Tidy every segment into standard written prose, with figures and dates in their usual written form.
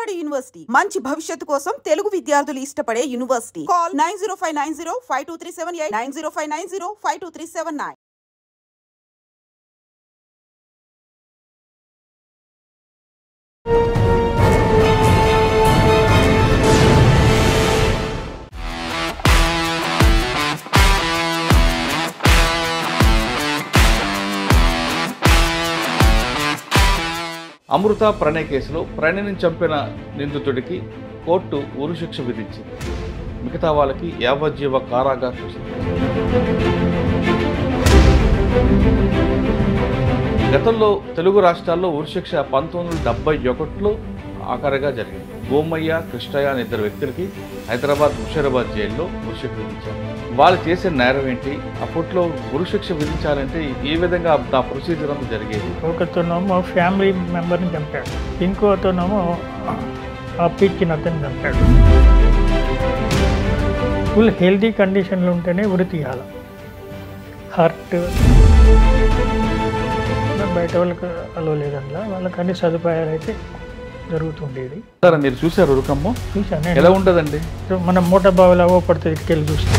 Vijayawada university మంచి భవిష్యత్తు కోసం తెలుగు విద్యార్థులు ఇష్టపడే యూనివర్సిటీ. కాల్ 9059052378 9059052379. అమృత ప్రణయ్ కేసులో ప్రణయ్ని చంపిన నిందితుడికి కోర్టు ఉరిశిక్ష విధించింది. మిగతా వాళ్ళకి యావజ్జీవ కారాగార శిక్ష. గతంలో తెలుగు రాష్ట్రాల్లో ఉరిశిక్ష 1971లో ఆఖరిగా జరిగింది. భూమయ్య, కృష్ణయ్య అనే ఇద్దరు వ్యక్తులకి హైదరాబాద్ ముషీరాబాద్ జైల్లో ఉరిశిక్ష విధించారు. వాళ్ళు చేసే నేరం ఏంటి, అప్పట్లో ఉరిశిక్ష విధించాలంటే ఏ విధంగా ఆ ప్రొసీజర్ అంతా జరిగేది? ఒకతనేమో ఫ్యామిలీ మెంబర్ని చంపాడు, ఇంకోతనేమో ఆ పిచ్చిన అతన్ని చంపాడు. ఫుల్ హెల్తీ కండిషన్లో ఉంటేనే ఉరి తీయాలి. హార్ట్ బయట వాళ్ళకి అలో లేదన్నా, వాళ్ళకి అన్ని సదుపాయాలు అయితే జరుగుతుండేది. సార్ మీరు చూసారు ఉరుకమ్మ? చూసాను. ఎలా ఉంటుందండి? మనం మూట బావిలో పడుతుంది, ఇటుకెళ్ళి చూస్తే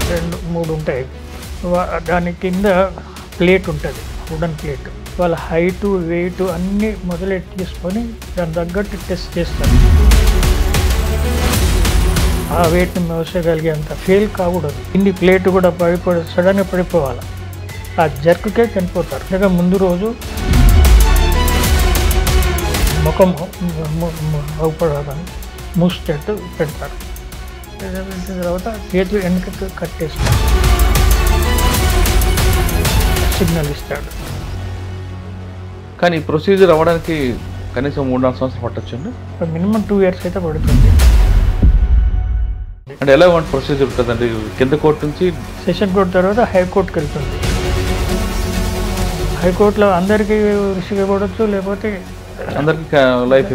2-3 ఉంటాయి. దాని కింద ప్లేట్ ఉంటుంది, వుడన్ ప్లేట్. వాళ్ళ హైటు వెయిట్ అన్నీ మొదలెట్టి తీసుకొని దాని తగ్గట్టు టెస్ట్ చేస్తారు. ఆ వెయిట్ని మోసగలిగేంత ఫెయిల్ కాకూడదు. ఇన్ని ప్లేట్ కూడా సడన్గా పడిపోవాలి. ఆ జర్కుకే చనిపోతారు. లేక ముందు రోజు ముఖం అవుపడాలని మూసేట్టు పెడతారు. పెట్టిన తర్వాత చేతులు వెనకకు కట్టేస్తాడు, సిగ్నల్ ఇస్తాడు. కానీ ప్రొసీజర్ అవ్వడానికి కనీసం 3-4 సంవత్సరాలు పట్టొచ్చండి. మినిమం 2 years అయితే పడుతుంది. అంటే ఎలా ప్రొసీజర్ ఉంటుందండి? కింద కోర్టు నుంచి సెషన్ కోర్టు తర్వాత హైకోర్టుకి వెళ్తుంది. హైకోర్టులో అందరికీ రిసిగబడవచ్చు, లేకపోతే అందరికి లైఫ్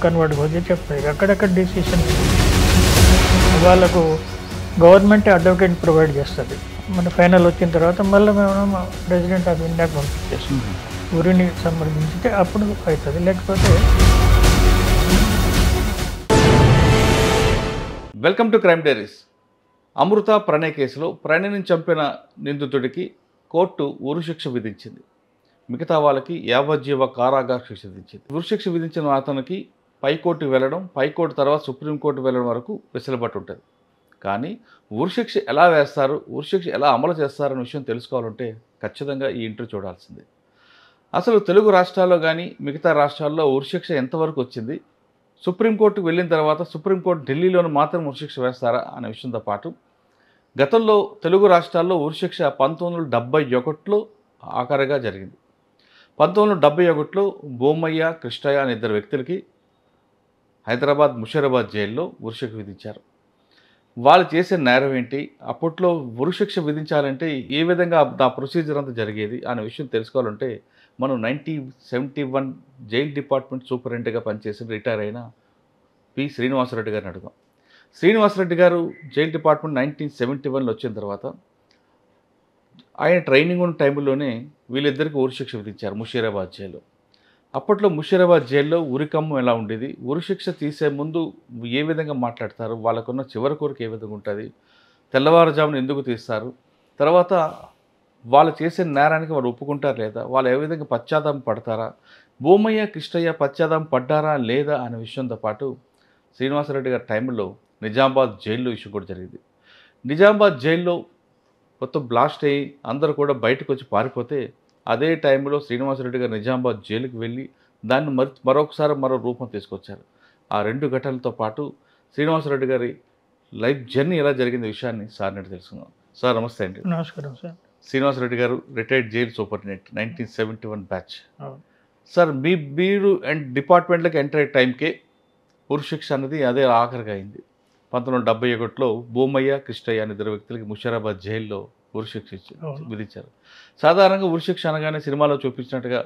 కన్వర్ట్ పోతే చెప్తాయి. అక్కడక్కడ డిసిషన్ వాళ్ళకు గవర్నమెంట్ అడ్వకేట్ ప్రొవైడ్ చేస్తుంది. మన ఫైనల్ వచ్చిన తర్వాత మళ్ళీ మేము ప్రెసిడెంట్ ఆఫ్ ఇండియాకి పంపించేస్తాం. ఊరిని సంప్రదించితే అప్పుడు అవుతుంది. లేకపోతే వెల్కమ్ టు క్రైమ్ డైరీస్. అమృత ప్రణయ్ కేసులో ప్రణయ్ని చంపిన నిందితుడికి కోర్టు ఉరిశిక్ష విధించింది. మిగతా వాళ్ళకి యావజ్జీవ కారాగార శిక్ష విధించింది. ఉరిశిక్ష విధించిన అతనికి పైకోర్టుకు వెళ్ళడం, పైకోర్టు తర్వాత సుప్రీంకోర్టు వెళ్ళడం వరకు వెసులుబాటు ఉంటుంది. కానీ ఉరిశిక్ష ఎలా వేస్తారు, ఉరిశిక్ష ఎలా అమలు చేస్తారనే విషయం తెలుసుకోవాలంటే ఖచ్చితంగా ఈ ఇంటర్వ్యూ చూడాల్సిందే. అసలు తెలుగు రాష్ట్రాల్లో కానీ మిగతా రాష్ట్రాల్లో ఉరిశిక్ష ఎంతవరకు వచ్చింది, సుప్రీంకోర్టుకు వెళ్ళిన తర్వాత సుప్రీంకోర్టు ఢిల్లీలోని మాత్రం ఉరిశిక్ష వేస్తారా అనే విషయంతో పాటు గతంలో తెలుగు రాష్ట్రాల్లో ఉరిశిక్ష 1971లో ఆఖరిగా జరిగింది. 1971లో భూమయ్య, కృష్ణయ్య అనే ఇద్దరు వ్యక్తులకి హైదరాబాద్ ముషీరాబాద్ జైల్లో ఉరిశిక్ష విధించారు. వాళ్ళు చేసే నేరం ఏంటి, అప్పట్లో ఉరిశిక్ష విధించాలంటే ఏ విధంగా ఆ ప్రొసీజర్ అంతా జరిగేది అనే విషయం తెలుసుకోవాలంటే మనం 1971 జైల్ డిపార్ట్మెంట్ సూపరింటెండెంట్గా పనిచేసి రిటైర్ అయిన పి. శ్రీనివాసరెడ్డి గారిని అడుగుదాం. శ్రీనివాసరెడ్డి గారు జైల్ డిపార్ట్మెంట్ 1971లో వచ్చిన తర్వాత ఆయన ట్రైనింగ్ ఉన్న టైంలోనే వీళ్ళిద్దరికీ ఉరిశిక్ష విధించారు ముషీరాబాద్ జైల్లో. అప్పట్లో ముషీరాబాద్ జైల్లో ఉరికమ్మం ఎలా ఉండేది, ఉరిశిక్ష తీసే ముందు ఏ విధంగా మాట్లాడతారు, వాళ్ళకున్న చివరి కోరిక ఏ విధంగా ఉంటుంది, తెల్లవారుజామున ఎందుకు తీస్తారు, తర్వాత వాళ్ళు చేసే నేరానికి వాళ్ళు ఒప్పుకుంటారా లేదా, వాళ్ళు ఏ విధంగా పశ్చాత్తాపం పడతారా, భూమయ్య, కృష్ణయ్య పశ్చాత్తాపం పడ్డారా లేదా అనే విషయంతో పాటు శ్రీనివాసరెడ్డి గారి టైంలో నిజామాబాద్ జైల్లో ఇష్యూ కూడా జరిగింది. నిజామాబాద్ జైల్లో మొత్తం బ్లాస్ట్ అయ్యి అందరూ కూడా బయటకు వచ్చి పారిపోతే అదే టైంలో శ్రీనివాసరెడ్డి గారు నిజామాబాద్ జైలుకి వెళ్ళి దాన్ని మరొకసారి మరో రూపం తీసుకొచ్చారు. ఆ 2 ఘటనలతో పాటు శ్రీనివాసరెడ్డి గారి లైఫ్ జర్నీ ఎలా జరిగింది విషయాన్ని సార్ నేటి తెలుసుకుందాం. సార్ నమస్తే అండి. నమస్కారం సార్. శ్రీనివాసరెడ్డి గారు retired jail superintendent 1971 batch. Sir మీరు అండ్ డిపార్ట్మెంట్లోకి ఎంటర్ అయ్యే టైంకే ఉరిశిక్ష అనేది అదే ఆఖరిగా అయింది. 1971లో భూమయ్య, కృష్ణయ్య అనే ఇద్దరు వ్యక్తులకి ముషీరాబాద్ జైల్లో ఉరిశిక్ష విధించారు. సాధారణంగా ఉరిశిక్ష అనగానే సినిమాలో చూపించినట్టుగా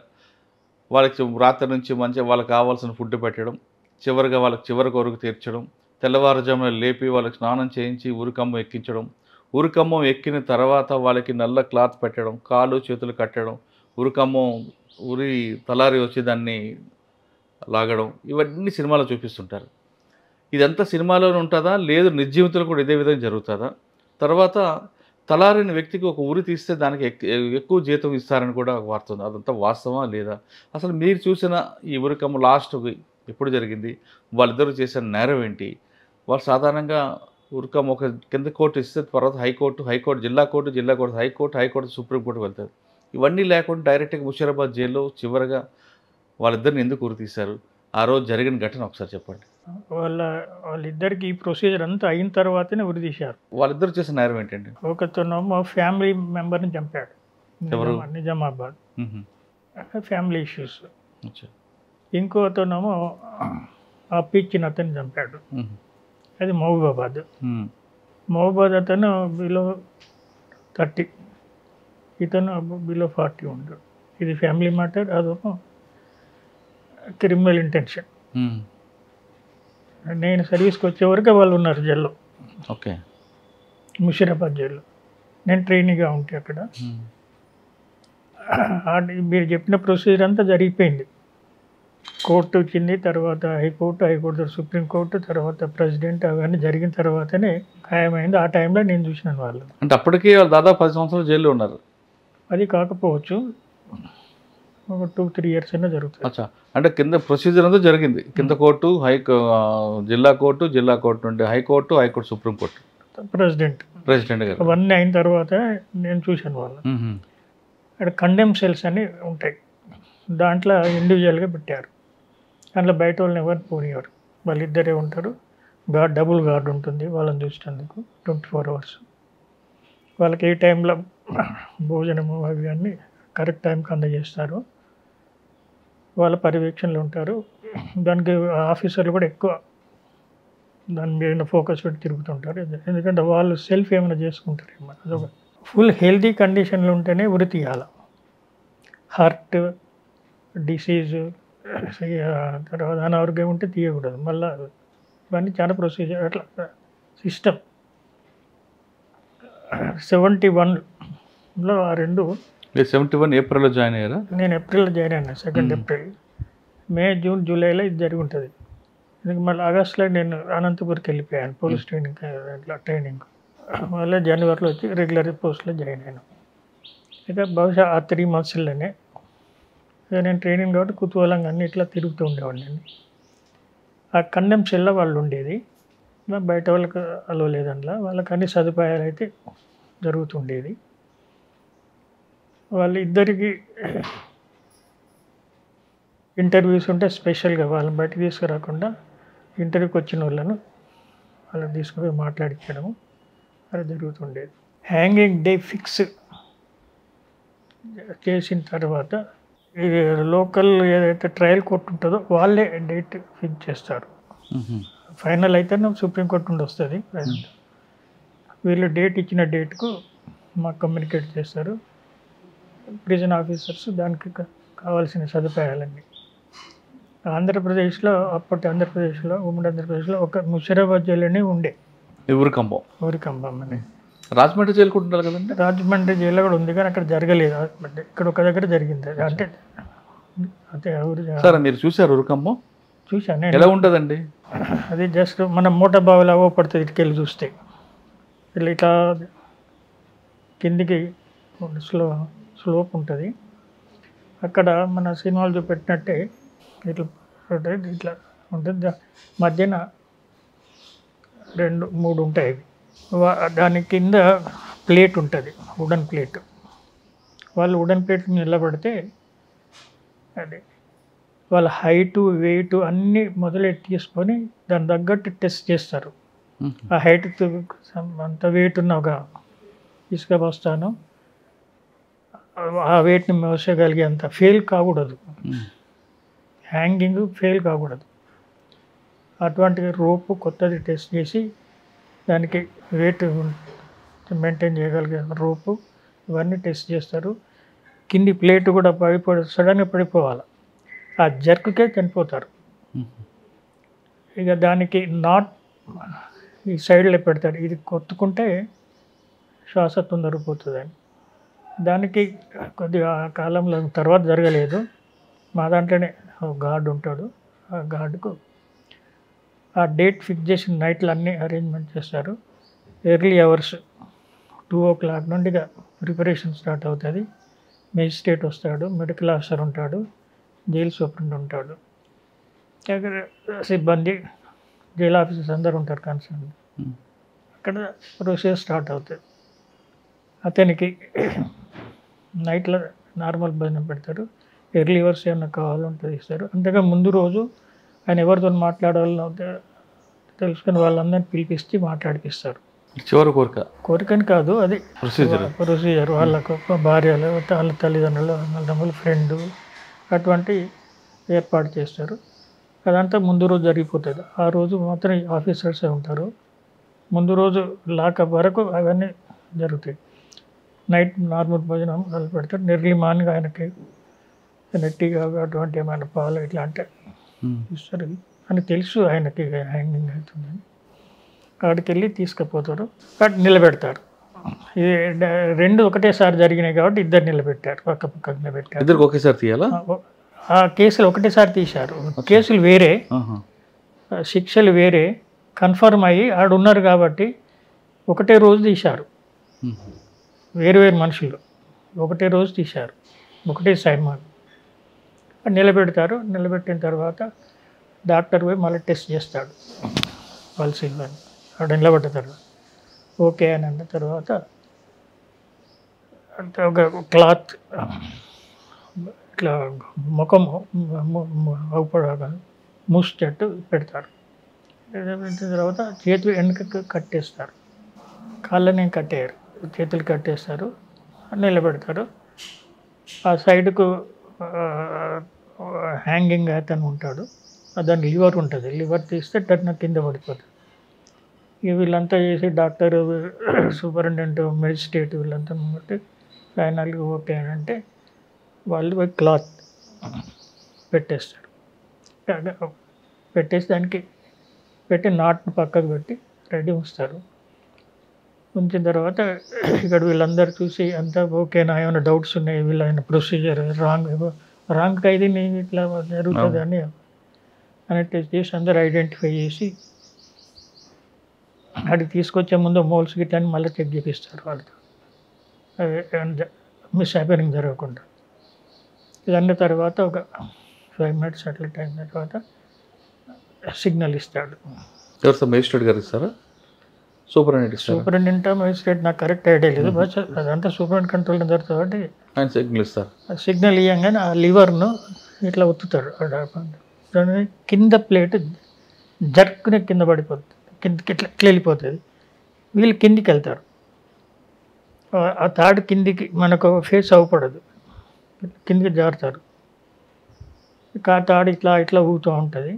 వాళ్ళకి రాత్రి నుంచి మంచిగా వాళ్ళకి కావాల్సిన ఫుడ్ పెట్టడం, చివరిగా వాళ్ళకి చివరి కొరకు తీర్చడం, తెల్లవారుజామున లేపి వాళ్ళకి స్నానం చేయించి ఉరికమ్మం ఎక్కించడం, ఉరికమ్మం ఎక్కిన తర్వాత వాళ్ళకి నల్ల క్లాత్ పెట్టడం, కాళ్ళు చేతులు కట్టడం, ఉరికమ్మం ఉరి తలారి వచ్చి దాన్ని లాగడం ఇవన్నీ సినిమాలో చూపిస్తుంటారు. ఇదంతా సినిమాలోనే ఉంటుందా, లేదు నిజ జీవితంలో కూడా ఇదే విధంగా జరుగుతుందా? తర్వాత తలారిన వ్యక్తికి ఒక ఉరి తీస్తే దానికి ఎక్కువ జీతం ఇస్తారని కూడా ఒక వార్త ఉంది. అదంతా వాస్తవమా లేదా? అసలు మీరు చూసిన ఈ ఉరికమ్మ లాస్ట్‌కి ఎప్పుడు జరిగింది? వాళ్ళిద్దరూ చేసిన నేరం ఏంటి? వాళ్ళు సాధారణంగా ఉరికమ్మ ఒక కింద కోర్టు ఇస్తే తర్వాత హైకోర్టు, హైకోర్టు జిల్లా కోర్టు, జిల్లా కోర్టు హైకోర్టు, హైకోర్టు సుప్రీం కోర్టుకి వెళ్తారు. ఇవన్నీ లేకుండా డైరెక్ట్‌గా ముషీరాబాద్ జైల్లో చివరగా వాళ్ళిద్దరిని ఎందుకు ఉరి తీశారు? ఆ రోజు జరిగిన ఘటన ఒకసారి చెప్పండి. వాళ్ళిద్దరికి ఈ ప్రొసీజర్ అంతా అయిన తర్వాతనే ఉరి తీశారు. వాళ్ళిద్దరూ చేసిన నేరం ఏంటండి? ఒకతనేమో ఫ్యామిలీ మెంబర్ని చంపాడు, ఎవరు? నిజామాబాద్, హుహు. Family issues. అచ్చా. ఇంకోతనేమో అప్పిచ్చిన అతన్ని చంపాడు, హుహు. అది మహబూబాబాద్. హ్మ్. మహబూబాద్ అతను బిలో 30, ఇతను బిలో 40 ఉంటాడు. ఇది ఫ్యామిలీ మ్యాటర్, అదేమో క్రిమినల్ ఇంటెన్షన్. హ్మ్. నేను సర్వీస్కి వచ్చే వరకు వాళ్ళు ఉన్నారు జైల్లో, ఓకే. ముషీరాబాద్ జైల్లో. నేను ట్రైనీగా ఉంటే అక్కడ హ్మ్. మీరు చెప్పిన ప్రొసీజర్ అంతా జరిగిపోయింది. కోర్టు వచ్చింది, తర్వాత హైకోర్టు, హైకోర్టు సుప్రీంకోర్టు, తర్వాత ప్రెసిడెంట్, అవన్నీ జరిగిన తర్వాతనే ఖాయమైంది. ఆ టైంలో నేను చూసినాను వాళ్ళు. అంటే అప్పటికి వాళ్ళు దాదాపు 10 సంవత్సరాలు జైల్లో ఉన్నారు. అది కాకపోవచ్చు, ఒక 2-3 ఇయర్స్ అయినా జరుగుతుంది. అచ్చా. అంటే కింద ప్రొసీజర్ అంతా జరిగింది. కింద కోర్టు, జిల్లా కోర్టు, జిల్లా కోర్టు నుండి హైకోర్టు, హైకోర్టు సుప్రీంకోర్టు, ప్రెసిడెంట్ గారు. అవన్నీ అయిన తర్వాత నేను చూశాను వాళ్ళు. హుహు. అక్కడ కండెమ్ సెల్స్ అని ఉంటాయి, దాంట్లో ఇండివిజువల్గా పెట్టారు. దాంట్లో బయట వాళ్ళని ఎవరు పోనివారు, వాళ్ళిద్దరే ఉంటారు. డబుల్ గార్డ్ ఉంటుంది వాళ్ళని చూసేందుకు 24 hours. వాళ్ళకి ఏ టైంలో భోజనము అవి అన్నీ కరెక్ట్ టైంకి అందజేస్తారు. వాళ్ళ పర్యవేక్షణలో ఉంటారు. దానికి ఆఫీసర్లు కూడా ఎక్కువ దాని మీద ఫోకస్ పెట్టి తిరుగుతుంటారు. ఎందుకంటే వాళ్ళు సెల్ఫ్ ఏమైనా చేసుకుంటారు ఏమో. అదొక ఫుల్ హెల్తీ కండిషన్లో ఉంటేనే ఉరి తీయాలి. హార్ట్ డిసీజ్, తర్వాత అనారోగ్యం ఉంటే తీయకూడదు. మళ్ళీ ఇవన్నీ చాలా ప్రొసీజర్, అట్లా సిస్టమ్. 71లో ఆ రెండు. మీరు 71 ఏప్రిల్లో జాయిన్ అయ్యారా? నేను ఏప్రిల్లో జాయిన్ అయినా, 2 ఏప్రిల్. మే, జూన్, జూలైలో ఇది జరిగి ఉంటుంది. ఎందుకు మళ్ళీ ఆగస్టులో నేను అనంతపూర్కి వెళ్ళిపోయాను పోలీస్ ట్రైనింగ్, అట్లా ట్రైనింగ్. మళ్ళీ జనవరిలో వచ్చి రెగ్యులర్ పోస్ట్లో జాయిన్ అయినా. అయితే బహుశా ఆ 3 monthsలోనే నేను ట్రైనింగ్ కాబట్టి కుతూహలంగా అన్ని ఇట్లా తిరుగుతూ ఉండేవాడిని నేను. ఆ కండెమ్ సెల్లో వాళ్ళు ఉండేది, బయట వాళ్ళకి అలో లేదంట్లా. వాళ్ళకి అన్ని సదుపాయాలు అయితే జరుగుతుండేది. వాళ్ళు ఇద్దరికి ఇంటర్వ్యూస్ ఉంటే స్పెషల్గా వాళ్ళని బయటకు తీసుకురాకుండా ఇంటర్వ్యూకి వచ్చిన వాళ్ళను వాళ్ళని తీసుకుపోయి మాట్లాడించడము అది జరుగుతుండేది. హ్యాంగింగ్ డే ఫిక్స్ చేసిన తర్వాత లోకల్ ఏదైతే ట్రయల్ కోర్టు ఉంటుందో వాళ్ళే డేట్ ఫిక్స్ చేస్తారు. ఫైనల్ అయితే సుప్రీంకోర్టు నుండి వస్తుంది. వీళ్ళు డేట్ ఇచ్చిన డేట్కు మాకు కమ్యూనికేట్ చేస్తారు ప్రిజన్ ఆఫీసర్స్. దానికి కావాల్సిన సదుపాయాలన్నీ ఆంధ్రప్రదేశ్లో, అప్పటి ఆంధ్రప్రదేశ్లో, ఉమ్మడి ఆంధ్రప్రదేశ్లో ఒక ముషీరాబాద్ జైలునే ఉండే, ఊరికంబం అని. రాజమండ్రి జైలు కూడా ఉండాలి కదండి? రాజమండ్రి జైల్లో కూడా ఉంది, కానీ అక్కడ జరగలేదు. ఇక్కడ ఒక దగ్గర జరిగింది. అంటే అదే ఊరు. సరే, మీరు చూసారు ఉరికమ్మం? చూశాను. ఎలా ఉంటుందండి అది? జస్ట్ మన మూట బావిలా పడుతుంది ఇటుకెళ్ళి చూస్తే. ఇట్లా కిందికి స్లోప్ ఉంటుంది. అక్కడ మన సినిమాలు చూపెట్టినట్టే ఇట్లా ఇట్లా ఉంటుంది. మధ్యన 2-3 ఉంటాయి. దాని కింద ప్లేట్ ఉంటుంది, వుడన్ ప్లేట్. వాళ్ళు వుడన్ ప్లేట్ నిలబడితే అది వాళ్ళ హైటు, వెయిట్ అన్నీ మొదలెట్టి తీసుకొని దాని తగ్గట్టు టెస్ట్ చేస్తారు. ఆ హైట్ అంత వెయిట్ ఉన్న ఒక ఇసుక బస్తాను ఆ వెయిట్ని మోసగలిగేంత ఫెయిల్ కాకూడదు, హ్యాంగింగ్ ఫెయిల్ కాకూడదు. అటువంటి రోపు కొత్తది టెస్ట్ చేసి దానికి వెయిట్ మెయింటైన్ చేయగలిగే రోపు ఇవన్నీ టెస్ట్ చేస్తారు. కింది ప్లేట్ కూడా సడన్గా పడిపోవాలి, ఆ జర్క్కే చనిపోతారు. ఇక దానికి నాట్ ఈ సైడ్లో పెడతారు, ఇది కొట్టుకుంటే శ్వాస తొందరపోతుందని. దానికి కొద్దిగా కాలంలో తర్వాత జరగలేదు. మా దాంట్లోనే గార్డ్ ఉంటాడు, ఆ గార్డుకు ఆ డేట్ ఫిక్స్ చేసిన నైట్లో అన్నీ అరేంజ్మెంట్ చేస్తారు. ఎర్లీ అవర్స్ 2 o'clock నుండి ప్రిపరేషన్ స్టార్ట్ అవుతుంది. మేజిస్ట్రేట్ వస్తాడు, మెడికల్ ఆఫీసర్ ఉంటాడు, జైలు సూపరింట్ ఉంటాడు, అక్కడ సిబ్బంది, జైలు ఆఫీసర్స్ అందరు ఉంటారు కన్సర్న్. అక్కడ ప్రొసీజర్ స్టార్ట్ అవుతుంది. అతనికి నైట్లో నార్మల్ భోజనం పెడతారు. ఎర్లీ అవర్స్ ఏమైనా కావాలంటే ఇస్తారు. అంతగా ముందు రోజు ఆయన ఎవరితో మాట్లాడాలో తెలుసుకుని వాళ్ళందరినీ పిలిపిస్తే మాట్లాడిపిస్తారు. చివరి కోరికని కాదు, అది ప్రొసీజర్. వాళ్ళకు భార్యలు, వాళ్ళ తల్లిదండ్రులు, వాళ్ళ ఫ్రెండ్ అటువంటి ఏర్పాటు చేస్తారు. అదంతా ముందు రోజు జరిగిపోతుంది. ఆ రోజు మాత్రం ఆఫీసర్సే ఉంటారు. ముందు రోజు లాకప్ వరకు అవన్నీ జరుగుతాయి. నైట్ నార్మల్ భోజనం మొదలు పెడతారు. ఎర్లీ మార్నింగ్ ఆయనకి నెట్టిగా అటువంటి ఏమైనా పాలు ఇట్లా అంటే ఇస్తారు అని తెలుసు ఆయనకి హ్యాంగింగ్ అవుతుందని. అక్కడికి వెళ్ళి తీసుకుపోతారు, అక్కడ నిలబెడతారు. ఇది 2 ఒకటేసారి జరిగినాయి కాబట్టి ఇద్దరు నిలబెట్టారు, పక్క పక్కకు నిలబెట్టారు. ఇద్దరికి ఒకేసారి తీయాలా? ఆ కేసులు ఒకటేసారి తీశారు. కేసులు వేరే, శిక్షలు వేరే, కన్ఫర్మ్ అయ్యి ఆడున్నారు కాబట్టి ఒకటే రోజు తీశారు. వేరు మనుషులు ఒకటే రోజు తీశారు, ఒకటే సైన్మాన్ నిలబెడతారు. నిలబెట్టిన తర్వాత డాక్టర్ పోయి మళ్ళీ టెస్ట్ చేస్తాడు పల్స్ ఇవ్వని. అక్కడ నిలబడ్డ తర్వాత ఓకే అని అన్న తర్వాత ఒక క్లాత్ ఇట్లా ముఖం మూసేటట్టు పెడతారు. పెట్టిన తర్వాత చేతులు వెనుకకు కట్టేస్తారు, కాళ్ళని కట్టేయరు, చేతులు కట్టేస్తారు, నిలబెడతారు. ఆ సైడ్కు హ్యాంగింగ్ అతను ఉంటాడు, దాని లివర్ ఉంటుంది, లివర్ తీస్తే టర్న కింద పడిపోతుంది. ఇక వీళ్ళంతా చేసి డాక్టర్, సూపరింటెండెంట్, మెజిస్ట్రేట్ వీళ్ళంతా బట్టి ఫైనల్గా ఓకే అని అంటే వాళ్ళు క్లాత్ పెట్టేస్తారు. పెట్టేసి దానికి పెట్టి నాట్ను పక్కకు పెట్టి రెడీ ఉంచుతారు. ఉంచిన తర్వాత ఇక్కడ వీళ్ళందరూ చూసి అంతా ఓకేనా, ఏమైనా డౌట్స్ ఉన్నాయి, వీళ్ళైన ప్రొసీజర్ రాంగ్ ఖైదీ నేను ఇట్లా జరుగుతుంది అని టెస్ట్ చేసి అందరూ ఐడెంటిఫై చేసి అక్కడికి తీసుకొచ్చే ముందు మోల్స్ గిట్ అని మళ్ళీ చెక్ చేపిస్తారు వాళ్ళతో, మిస్ హ్యాపెనింగ్ జరగకుండా. ఇదన్న తర్వాత ఒక 5 minutes అట్లా టైం తర్వాత సిగ్నల్ ఇస్తాడు. మేజిస్ట్రేట్ గారు ఇస్తారా? సూపరింటెండెంట్ మేజిస్ట్రేట్ నాకు కరెక్ట్ ఐడియా లేదు, బట్ అదంతా సూపరింటెండెంట్ కంట్రోల్ జరుగుతుంది కాబట్టి ఆయన సిగ్నల్ ఇస్తారు. సిగ్నల్ ఇవ్వగానే ఆ లివర్ను ఇట్లా ఒత్తుతాడు. దాని కింద ప్లేట్ జర్క్ని కింద పడిపోతుంది, కిందకి ఇట్లా వెళ్ళిపోతుంది. వీళ్ళు కిందికి వెళ్తారు. ఆ తాడు కిందికి మనకు ఫేస్ అవ్వపడదు, కిందికి జారుతారు. ఆ తాడు ఇట్లా ఇట్లా ఊగుతూ ఉంటుంది.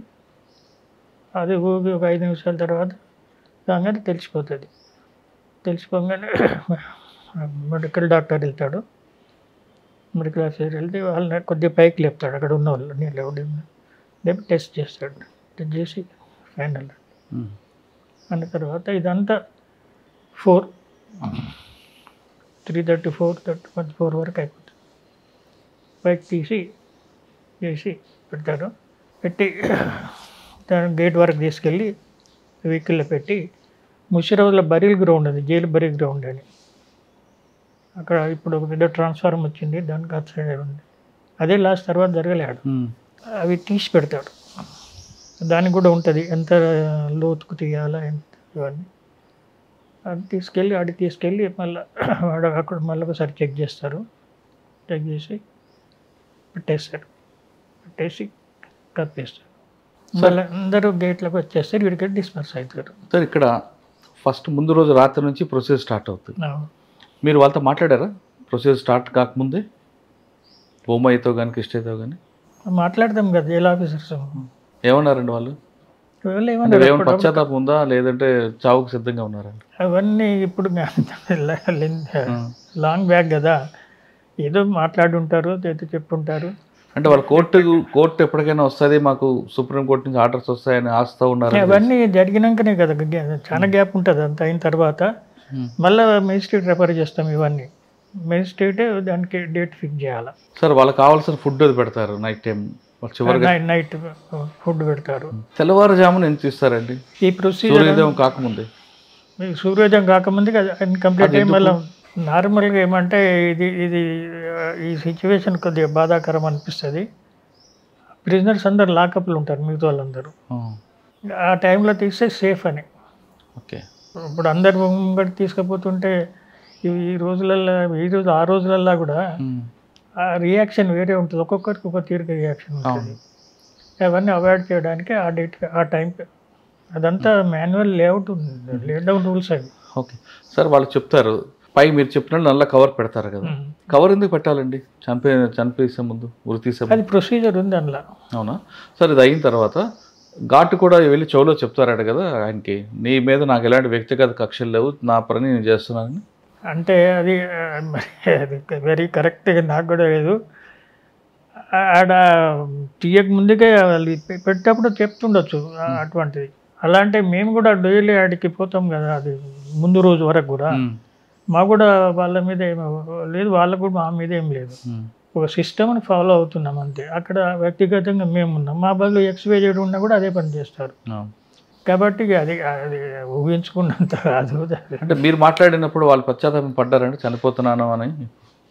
అది ఊగి ఒక 5 నిమిషాల తర్వాత రాగానే తెలిసిపోతుంది. తెలిసిపోగానే మెడికల్ డాక్టర్ వెళ్తాడు, మెడికల్ ఆఫీసర్ వెళ్తే వాళ్ళని కొద్దిగా పైకి లేపుతాడు. అక్కడ ఉన్న వాళ్ళు లేపి టెస్ట్ చేస్తాడు. టెస్ట్ చేసి ఫైనల్ అన్న తర్వాత ఇదంతా 3:34 వరకు అయిపోతుంది. పైకి తీసి చేసి పెడతారు. పెట్టి దాని గేట్ వరకు తీసుకెళ్ళి వెహికల్లో పెట్టి ముషిరాబాద్లో బరీల్ గ్రౌండ్ ఉంది, జైలు బరీల్ గ్రౌండ్ అని. అక్కడ ఇప్పుడు ఒక పెద్ద ట్రాన్స్ఫార్మ్ వచ్చింది, దానికి అటు సైడ్ ఉంది. అదే లాస్ట్ తర్వాత జరగలేడు. అవి తీసి పెడతాడు. దానికి కూడా ఉంటుంది ఎంత లోతుకు తీయాలా ఎంత ఇవన్నీ. అది తీసుకెళ్ళి మళ్ళీ వాడు అక్కడ మళ్ళీ ఒకసారి చెక్ చేస్తారు. చెక్ చేసి పెట్టేసి కప్పేస్తారు. మళ్ళీ అందరూ గేట్లకు వచ్చేస్తారు, వీడికి డిస్పర్స్ అవుతారు. సార్ ఇక్కడ ఫస్ట్ ముందు రోజు రాత్రి నుంచి ప్రొసీజర్ స్టార్ట్ అవుతుంది. మీరు వాళ్ళతో మాట్లాడారా ప్రొసీజర్ స్టార్ట్ కాకముందే? బొమ్మాయితో కానీ కృష్ణతో కానీ మాట్లాడదాం కదా జైలు ఆఫీసర్స్. ఏమన్నారండి వాళ్ళు? పశ్చాత్తాపం ఉందా లేదంటే చావుకు సిద్ధంగా ఉన్నారండి? అవన్నీ ఇప్పుడు లాంగ్ బ్యాక్ కదా, ఏదో మాట్లాడుంటారు, ఏదో చెప్పుంటారు. అంటే వాళ్ళు కోర్టు ఎప్పటికైనా వస్తుంది, మాకు సుప్రీంకోర్టు నుంచి ఆర్డర్స్ వస్తాయని ఆస్తా ఉన్నారు. అవన్నీ జరిగినాకనే కదా, చాలా గ్యాప్ ఉంటుంది. అంత అయిన తర్వాత మళ్ళీ మెజిస్ట్రేట్ రెఫర్ చేస్తాం. ఇవన్నీ మెజిస్ట్రేటే దానికి డేట్ ఫిక్స్ చేయాలి. సార్ వాళ్ళకి కావాల్సిన ఫుడ్ అది పెడతారు నైట్ టైం, చివరిగా నైట్ ఫుడ్ పెడతారు. తెల్లవారుజామున ఎంత ఇస్తారండి? ఈ ప్రొసీజర్ సూర్యోదయం కాకముందే. సూర్యోదయం కాకముందే కంప్లీట్ అయ్యి మళ్ళీ నార్మల్గా ఏమంటే ఇది ఈ సిచ్యువేషన్ కొద్దిగా బాధాకరం అనిపిస్తుంది. ప్రిజనర్స్ అందరు లాకప్లు ఉంటారు, మిగతా వాళ్ళందరూ ఆ టైంలో తీస్తే సేఫ్ అని. ఓకే. ఇప్పుడు అందరు ముంగడి తీసుకుపోతుంటే ఈ రోజులల్లో ఆ రోజులల్లో కూడా ఆ రియాక్షన్ వేరే ఉంటుంది, ఒక్కొక్కరికి ఒక తీరిక రియాక్షన్ ఉంటుంది. అవన్నీ అవాయిడ్ చేయడానికి ఆ డేట్ ఆ టైం అదంతా మాన్యువల్ లేఅవుట్ ఉంది, లేడౌన్ రూల్స్ అవి. ఓకే సార్, వాళ్ళు చెప్తారు పై మీరు చెప్పినట్టు నల్ల కవర్ పెడతారు కదా, కవర్ ఎందుకు పెట్టాలండి చనిపోసే ముందు ఉరి తీసే? అది ప్రొసీజర్ ఉంది అందులో. అవునా సార్? ఇది అయిన తర్వాత ఘాటు కూడా వెళ్ళి చెవులో చెప్తారట కదా ఆయనకి, నీ మీద నాకు ఎలాంటి వ్యక్తిగత కక్షలు లేవు, నా పని నేను చేస్తున్నానని. అంటే అది వెరీ కరెక్ట్గా నాకు కూడా లేదు. ఆడ తీయక ముందుకే వాళ్ళు పెట్టేటప్పుడు చెప్తుండొచ్చు అటువంటిది. అలాంటి మేము కూడా డైలీ ఆడికి పోతాం కదా, అది ముందు రోజు వరకు కూడా మాకు కూడా వాళ్ళ మీద ఏమో లేదు, వాళ్ళకు కూడా మా మీద ఏం లేదు. ఒక సిస్టమ్ని ఫాలో అవుతున్నాం అంతే. అక్కడ వ్యక్తిగతంగా మేము ఉన్నాం, మా బదులు XYZ ఉన్నా కూడా అదే పని చేస్తారు. కాబట్టి అది అది ఊహించుకున్నంత కాదు. అంటే మీరు మాట్లాడినప్పుడు వాళ్ళు పశ్చాత్తాపం పడ్డారంటే చనిపోతున్నాను అని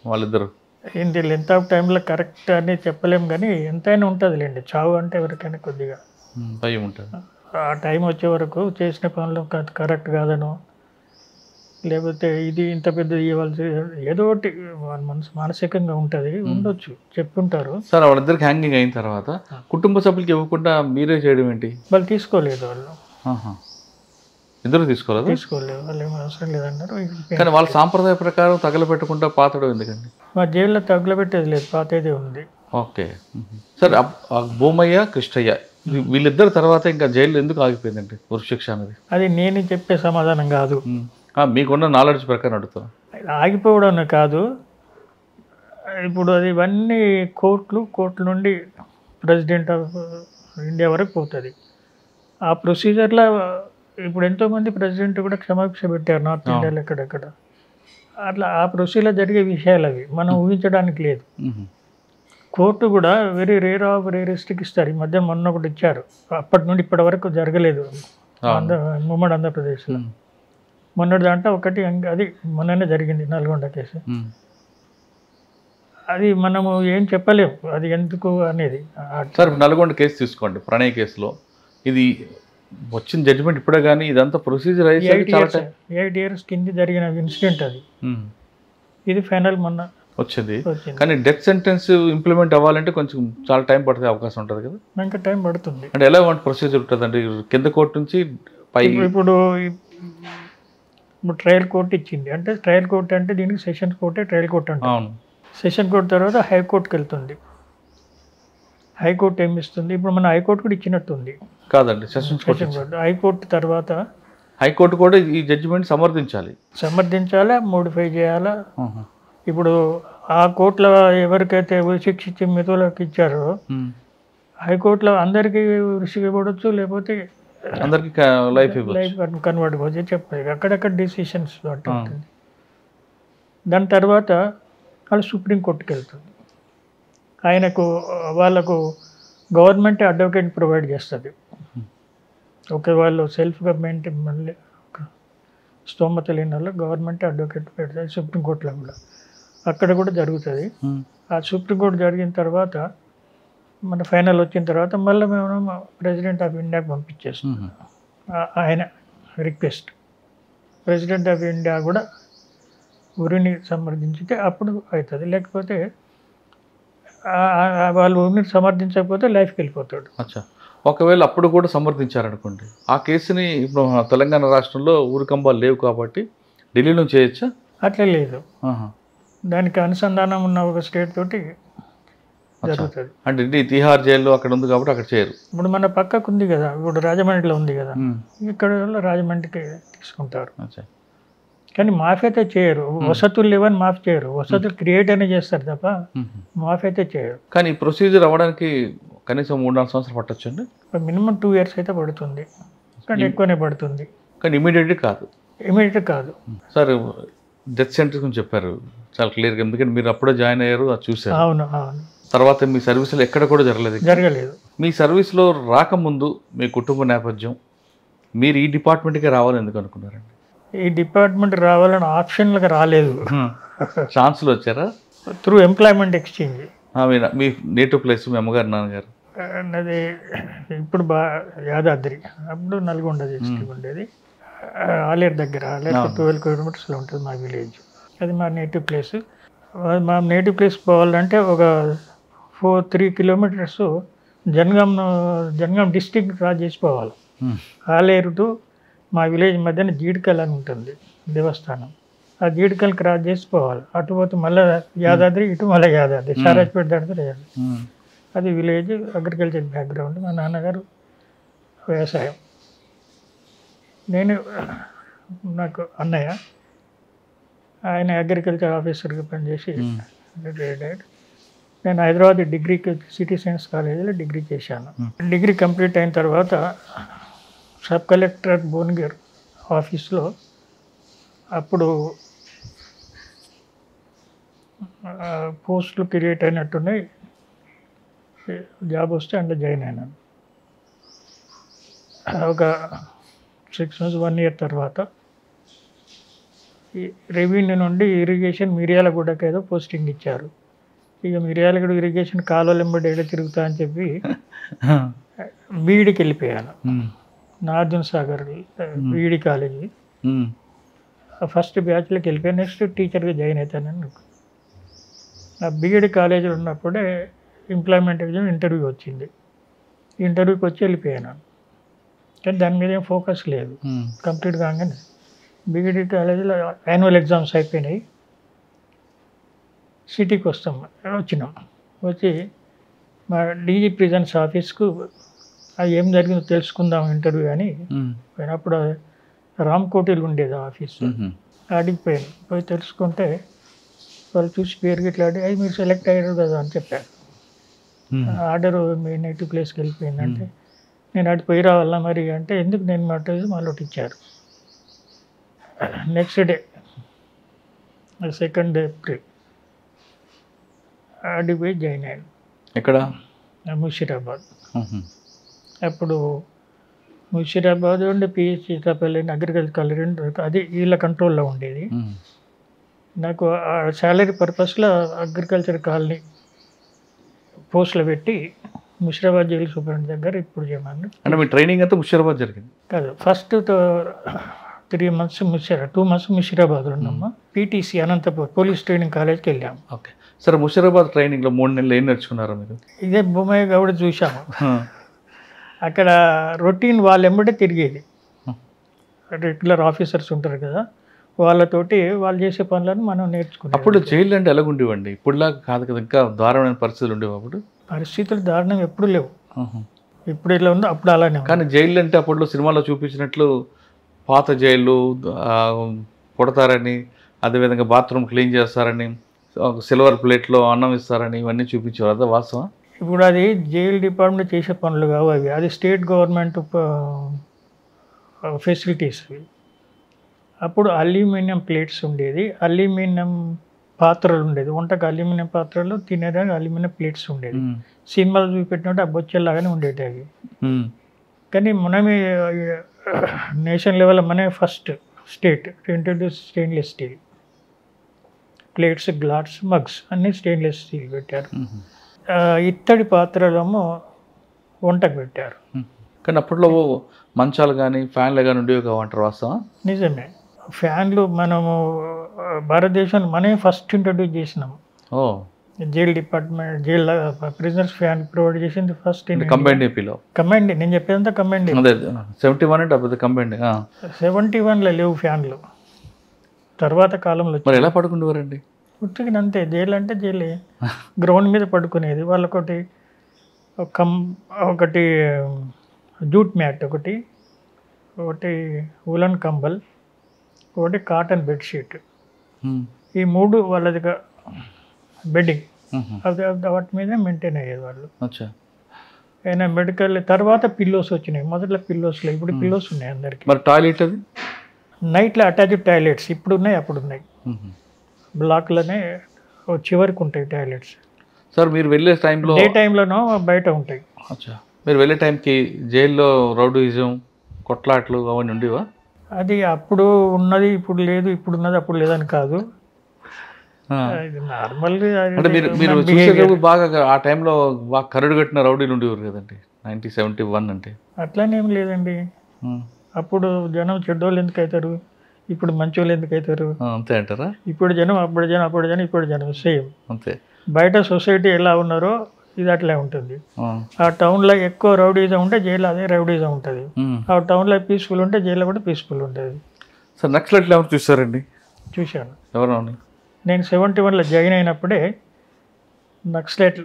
వాళ్ళిద్దరు? ఏంటి లెంత్ ఆఫ్ టైంలో కరెక్ట్ అని చెప్పలేము, కానీ ఎంతైనా ఉంటుంది లేండి. చావు అంటే ఎవరికైనా కొద్దిగా భయం ఉంటుంది. ఆ టైం వచ్చే వరకు చేసిన పనులు కరెక్ట్ కాదనో, లేకపోతే ఇది ఇంత పెద్దది ఇవ్వాల్సి ఏదో ఒకటి మనసు మానసికంగా ఉంటుంది, ఉండొచ్చు, చెప్పుంటారు. సార్ వాళ్ళిద్దరికి హ్యాంగింగ్ అయిన తర్వాత కుటుంబ సభ్యులకి ఇవ్వకుండా మీరే చేయడం ఏంటి? వాళ్ళు తీసుకోలేదు, వాళ్ళు ఇద్దరు తీసుకోలేదు వాళ్ళు ఏమో అవసరం లేదన్నారు. కానీ వాళ్ళ సాంప్రదాయ ప్రకారం తగలబెట్టకుండా పాతడం ఎందుకండి? మా జైల్లో తగలబెట్టేది లేదు, పాతేదే ఉంది. ఓకే సార్, భూమయ్య కృష్ణయ్య వీళ్ళిద్దరు తర్వాత ఇంకా జైలు ఎందుకు ఆగిపోయిందండి ఉరిశిక్ష అనేది? అది నేను చెప్పే సమాధానం కాదు, మీకున్న నాలెడ్జ్ ప్రకారం అడుగుతాను. ఆగిపోవడం కాదు, ఇప్పుడు అది ఇవన్నీ కోర్టుల నుండి ప్రెసిడెంట్ ఆఫ్ ఇండియా వరకు పోతుంది. ఆ ప్రొసీజర్లో ఇప్పుడు ఎంతోమంది ప్రెసిడెంట్ కూడా క్షమాభిక్ష పెట్టారు నార్త్ ఇండియాలో ఎక్కడెక్కడ. అట్లా ఆ ప్రొసీజర్ జరిగే విషయాలు అవి మనం ఊహించడానికి లేదు. కోర్టు కూడా వెరీ రేర్ ఆఫ్ రేరెస్ట్కి ఇస్తారు. ఈ మధ్య మొన్న ఒకటి ఇచ్చారు, అప్పటి నుండి ఇప్పటి వరకు జరగలేదు ఉమ్మడి ఆంధ్రప్రదేశ్లో. మొన్నటి దాంట్లో ఒకటి అది మొన్ననే జరిగింది, నల్గొండ కేసు. అది మనము ఏం చెప్పలేము అది ఎందుకు అనేది. సార్ నల్గొండ కేసు తీసుకోండి, ప్రణయ్ కేసులో ఇది వచ్చిన జడ్జిమెంట్ ఇప్పుడే, కానీ ఇదంతా ప్రొసీజర్ 8 years కింద జరిగిన ఇన్సిడెంట్ అది. ఇది ఫైనల్ మొన్న వచ్చింది. కానీ డెత్ సెంటెన్స్ ఇంప్లిమెంట్ అవ్వాలంటే కొంచెం చాలా టైం పడే అవకాశం ఉంటుంది కదా? ఇంకా టైం పడుతుంది. అంటే ఎలా ప్రొసీజర్ ఉంటుందండి కింద కోర్టు నుంచి పై? ఇప్పుడు ట్రయల్ కోర్టు ఇచ్చింది అంటే, ట్రయల్ కోర్టు అంటే దీనికి సెషన్ కోర్టే ట్రయల్ కోర్టు అంటే. సెషన్ కోర్టు తర్వాత హైకోర్టుకి వెళ్తుంది. హైకోర్టు ఏమి ఇస్తుంది? ఇప్పుడు మన హైకోర్టు కూడా ఇచ్చినట్టుంది కాదండి, సెషన్ కోర్టు. హైకోర్టు తర్వాత హైకోర్టు కూడా ఈ జడ్జిమెంట్ సమర్థించాలా, మోడిఫై చేయాలా. ఇప్పుడు ఆ కోర్టులో ఎవరికైతే శిక్షించి మిగతాలకు ఇచ్చారో హైకోర్టులో అందరికీ ఉరిశిక్ష ఇవ్వవచ్చు, లేకపోతే అందరికి లైఫ్ కన్వర్ట్ అవ్వచ్చు చెప్పాలి. అక్కడక్కడ డిసిషన్స్ బట్టి ఉంటుంది. దాని తర్వాత వాళ్ళు సుప్రీంకోర్టుకి వెళ్తుంది. వాళ్ళకు గవర్నమెంట్ అడ్వకేట్ ప్రొవైడ్ చేస్తుంది. ఓకే, వాళ్ళు సెల్ఫ్గా మెయింటైన్ మళ్ళీ స్తోమత లేని వాళ్ళు గవర్నమెంట్ అడ్వకేట్ పెడతాయి సుప్రీంకోర్టులో కూడా. అక్కడ కూడా జరుగుతుంది. ఆ సుప్రీంకోర్టు జరిగిన తర్వాత మన ఫైనల్ వచ్చిన తర్వాత మళ్ళీ మేము ప్రెసిడెంట్ ఆఫ్ ఇండియాకి పంపించేస్తాం. ఆయన రిక్వెస్ట్ ప్రెసిడెంట్ ఆఫ్ ఇండియా కూడా ఉరిని సమర్థించితే అప్పుడు అవుతుంది, లేకపోతే వాళ్ళు ఉరిని సమర్థించకపోతే లైఫ్కి వెళ్ళిపోతాడు. ఒకవేళ అప్పుడు కూడా సమర్థించారనుకోండి, ఆ కేసుని ఇప్పుడు తెలంగాణ రాష్ట్రంలో ఊరికంబాలు లేవు కాబట్టి ఢిల్లీలో చేయొచ్చా? అట్లా లేదు, దానికి అనుసంధానం ఉన్న ఒక స్టేట్ తోటి జరుగుతుంది. అంటే తిహార్ జైల్లో అక్కడ ఉంది కాబట్టి అక్కడ చేయరు. ఇప్పుడు మన పక్కకు ఉంది కదా, ఇప్పుడు రాజమండ్రిలో ఉంది కదా, ఇక్కడ రాజమండ్రికి తీసుకుంటారు. కానీ మాఫీ అయితే చేయరు, వసతులు లేవని మాఫీ చేయరు, వసతులు క్రియేట్ అనే చేస్తారు తప్ప మాఫీ అయితే చేయరు. కానీ ఈ ప్రొసీజర్ అవ్వడానికి కనీసం 3-4 సంవత్సరాలు పట్టొచ్చు అండి. మినిమం 2 years అయితే పడుతుంది, కానీ ఎక్కువనే పడుతుంది. కానీ ఇమీడియట్ కాదు. సార్ డెత్ సెంటర్స్ గురించి చెప్పారు చాలా క్లియర్గా, ఎందుకంటే మీరు అప్పుడే జాయిన్ అయ్యారు, అది చూసారు. అవును. తర్వాత మీ సర్వీసులో ఎక్కడ కూడా జరగలేదు. జరగలేదు. మీ సర్వీస్లో రాకముందు మీ కుటుంబ నేపథ్యం, మీరు ఈ డిపార్ట్మెంట్కే రావాలని ఎందుకు అనుకున్నారండి? ఈ డిపార్ట్మెంట్ రావాలని ఆప్షన్లుగా రాలేదు, ఛాన్స్లో వచ్చారా? Through employment exchange. మీ నేటివ్ ప్లేస్ మీ అమ్మగారు నాన్నగారు? అది ఇప్పుడు యాదాద్రి, అప్పుడు నల్గొండ డిస్ట్రిక్ట్ ఉండేది. ఆలేరు దగ్గర, ఆలేరు 12 కిలోమీటర్స్లో ఉంటుంది మా విలేజ్. అది మా నేటివ్ ప్లేస్. మా నేటివ్ ప్లేస్ పోవాలంటే ఒక 3 కిలోమీటర్స్ జనగాం డిస్ట్రిక్ట్ క్రాస్ చేసి పోవాలి. ఆలేరు టు మా విలేజ్ మధ్యన జీడికల్ అని ఉంటుంది దేవస్థానం, ఆ జీడికల్ క్రాస్ చేసి పోవాలి. అటు పోతే మళ్ళీ యాదాద్రి, ఇటు మళ్ళీ యాదాద్రి, సారాజ్పేట దాటితే యాదాద్రి. అది విలేజ్, అగ్రికల్చర్ బ్యాక్గ్రౌండ్. మా నాన్నగారు వ్యవసాయం, నాకు అన్నయ్య, ఆయన అగ్రికల్చర్ ఆఫీసర్గా పనిచేసి రిటైర్డ్ అయ్యాడు. నేను హైదరాబాద్ డిగ్రీకి సిటీ సైన్స్ కాలేజీలో డిగ్రీ చేశాను. డిగ్రీ కంప్లీట్ అయిన తర్వాత సబ్ కలెక్టర్ భువనగిరి ఆఫీస్లో అప్పుడు పోస్టులు క్రియేట్ అయినట్టున్నాయి, జాబ్ వస్తే అందులో జాయిన్ అయినాను. ఒక 6 months 1 year తర్వాత ఈ రెవెన్యూ నుండి ఇరిగేషన్ మిర్యాలగూడకి ఏదో పోస్టింగ్ ఇచ్చారు. ఇక మిర్యాలగూడ ఇరిగేషన్ కాలువలెంబడి ఏదో తిరుగుతా అని చెప్పి బీఈడికి వెళ్ళిపోయాను. Nagarjuna Sagar BEd college first బ్యాచ్లోకి వెళ్ళిపోయాను. నెక్స్ట్ టీచర్గా జాయిన్ అవుతానని. ఆ బీఈడి కాలేజీలో ఉన్నప్పుడే ఎంప్లాయ్మెంట్ ఎగ్జామ్ ఇంటర్వ్యూ వచ్చింది. ఇంటర్వ్యూకి వచ్చి వెళ్ళిపోయాను, కానీ దాని మీద ఏం ఫోకస్ లేదు. కంప్లీట్ కాగానే బీఈడి కాలేజీలో యాన్యువల్ ఎగ్జామ్స్ అయిపోయినాయి, సిటీకి వచ్చినాం. వచ్చి మా డీజీ ప్రిజన్స్ ఆఫీస్కు అది ఏం జరిగిందో తెలుసుకుందాం ఇంటర్వ్యూ అని పోయినప్పుడు రామ్కోటిలో ఉండేది ఆఫీస్. అడిగిపోయాను, పోయి తెలుసుకుంటే వాళ్ళు చూసి పేరు ఇట్లా అడిగి అది మీరు సెలెక్ట్ అయ్యారు కదా అని చెప్పారు. ఆర్డర్ మీ నేటివ్ ప్లేస్కి వెళ్ళిపోయిందంటే నేను అటు పోయి రావాలా మరి అంటే ఎందుకు నేను మాట మళ్ళీ ఇచ్చారు. నెక్స్ట్ డే 2 April అడిగి పోయి జాయిన్ అయ్యాను. ఎక్కడ? ముషీరాబాద్. అప్పుడు ముషీరాబాద్ ఉండే పిహెచ్సి తప్పల్లి అగ్రికల్చర్ కాలేజ్ అది వీళ్ళ కంట్రోల్లో ఉండేది. నాకు ఆ శాలరీ పర్పస్లో అగ్రికల్చర్ కాలనీ పోస్టులో పెట్టి ముషీరాబాద్ జైలు సూపరింటెండెంట్ దగ్గర ఇప్పుడు చేయమని. అంటే మీ ట్రైనింగ్ అంతా ముషీరాబాద్ జరిగింది కాదు, ఫస్ట్ 3 months 2 months ముషీరాబాద్లో ఉన్నాము. పీటీసీ అనంతపూర్ పోలీస్ ట్రైనింగ్ కాలేజ్కి వెళ్ళాము. ఓకే సార్, ముషీరాబాద్ ట్రైనింగ్లో 3 నెలలు ఏం నేర్చుకున్నారు మీరు? ఇదే బొమ్మయ్య గౌడ చూసాము. అక్కడ రొటీన్ వాళ్ళు ఎమ్మటే తిరిగేది, రెగ్యులర్ ఆఫీసర్స్ ఉంటారు కదా, వాళ్ళతోటి వాళ్ళు చేసే పనులను మనం నేర్చుకున్నాం. అప్పుడు జైలు అంటే ఎలాగుండేవండి? ఇప్పుడులాగా కాదు కదా, ఇంకా దారుణమైన పరిస్థితులు ఉండేవి అప్పుడు? పరిస్థితులు దారుణం ఎప్పుడు లేవు, ఇప్పుడు ఇలా ఉందో అప్పుడు అలానే. కానీ జైలు అంటే అప్పట్లో సినిమాలో చూపించినట్లు పాత జైళ్ళు కొడతారని, అదేవిధంగా బాత్రూమ్ క్లీన్ చేస్తారని, సిల్వర్ ప్లేట్లో అన్నం ఇస్తారని ఇవన్నీ చూపించారు, అదే వాస్తవం? ఇప్పుడు అది జైలు డిపార్ట్మెంట్ చేసే పనులు కావు అవి, అది స్టేట్ గవర్నమెంట్ ఫెసిలిటీస్. అప్పుడు అల్యూమినియం ప్లేట్స్ ఉండేది, అల్యూమినియం పాత్రలు ఉండేది, వంటకు అల్యూమినియం పాత్రలు, తినేదానికి అల్యూమినియం ప్లేట్స్ ఉండేది. సినిమాలు చూపెట్టినట్టు ఆ బొచ్చెల్లాగానే ఉండేవి అవి. కానీ మనమే నేషన్ లెవెల్ మనమే first state introduce stainless steel plates, glass, mugs అన్నీ స్టెయిన్లెస్ స్టీల్ పెట్టారు. ఇత్తడి పాత్రలేమో వంటకు పెట్టారు. కానీ అప్పట్లో మంచాలు కానీ ఫ్యాన్లు కానీ ఉండేవి కావంటారు, వాస్తవం? నిజమే, ఫ్యాన్లు మనము భారతదేశంలో మనమే ఫస్ట్ ఇంట్రడ్యూస్ చేసినాము. Jail department jail prisoners fan provide చేసింది ఫస్ట్ కంబైన్డ్ ఏపీలో. కంబైన్డ్ నేను చెప్పేదంతా కంబైన్డ్. 71 అంటే అప్పుడు కంబైన్డ్. 71లో లేవు ఫ్యాన్లు, తర్వాత కాలంలో. మరి ఎలా పడుకునేవారండి? ఉట్టిగా అంతే, జైలు అంటే జైలే, గ్రౌండ్ మీద పడుకునేది. వాళ్ళకొకటి ఒకటి జూట్ మ్యాట్, ఒకటి ఉలన్ కంబల్, ఒకటి కాటన్ బెడ్షీట్, ఈ 3 వాళ్ళదిగా బెడ్డింగ్, వాటి మీద మెయింటైన్ అయ్యేది వాళ్ళు. అయినా మెడికల్ తర్వాత పిల్లోస్ వచ్చినాయి, మొదట్లో పిల్లోస్లో, ఇప్పుడు పిల్లోస్ ఉన్నాయి అందరికి. మరి టాయిలెట్ అది నైట్లో అటాచ్డ్ టాయిలెట్స్ ఇప్పుడు ఉన్నాయి, అప్పుడు ఉన్నాయి. బ్లాక్లోనే చివరికి ఉంటాయి టాయిలెట్స్. సార్ మీరు వెళ్ళే టైంలో డే టైంలోనో బయట ఉంటాయి. అచ్చా, మీరు వెళ్ళే టైంకి జైల్లో రౌడీయిజం కొట్లాట్లు అవన్నీ ఉండేవా? అది అప్పుడు ఉన్నది ఇప్పుడు లేదు, ఇప్పుడు ఉన్నది అప్పుడు లేదని కాదు. నార్మల్ అంటే మీరు చూసేటప్పుడు బాగా ఆ టైంలో బాగా కరడు కట్టిన రౌడీలు ఉండేవారు కదండి 1971 అంటే. అట్లానేం లేదండి. అప్పుడు జనం చెడ్డోళ్ళు ఎందుకు అవుతారు, ఇప్పుడు మంచోళ్ళు ఎందుకు అవుతారు? అంతే అంటారా? ఇప్పుడు జనం అప్పుడు జనం, అప్పుడు జనం, ఇప్పుడు జనం సేమ్. అంతే. బయట సొసైటీ ఎలా ఉన్నారో ఇది అట్లే ఉంటుంది. ఆ టౌన్లో ఎక్కువ రౌడీజం ఉంటే జైల్లో అదే రౌడీజం ఉంటుంది. ఆ టౌన్లో పీస్ఫుల్ ఉంటే జైల్లో కూడా పీస్ఫుల్ ఉంటుంది. సార్ నక్సలైట్లు ఎవరు చూస్తారండి? చూశాను. ఎవరు? నేను 71లో జాయిన్ అయినప్పుడే నక్సలైట్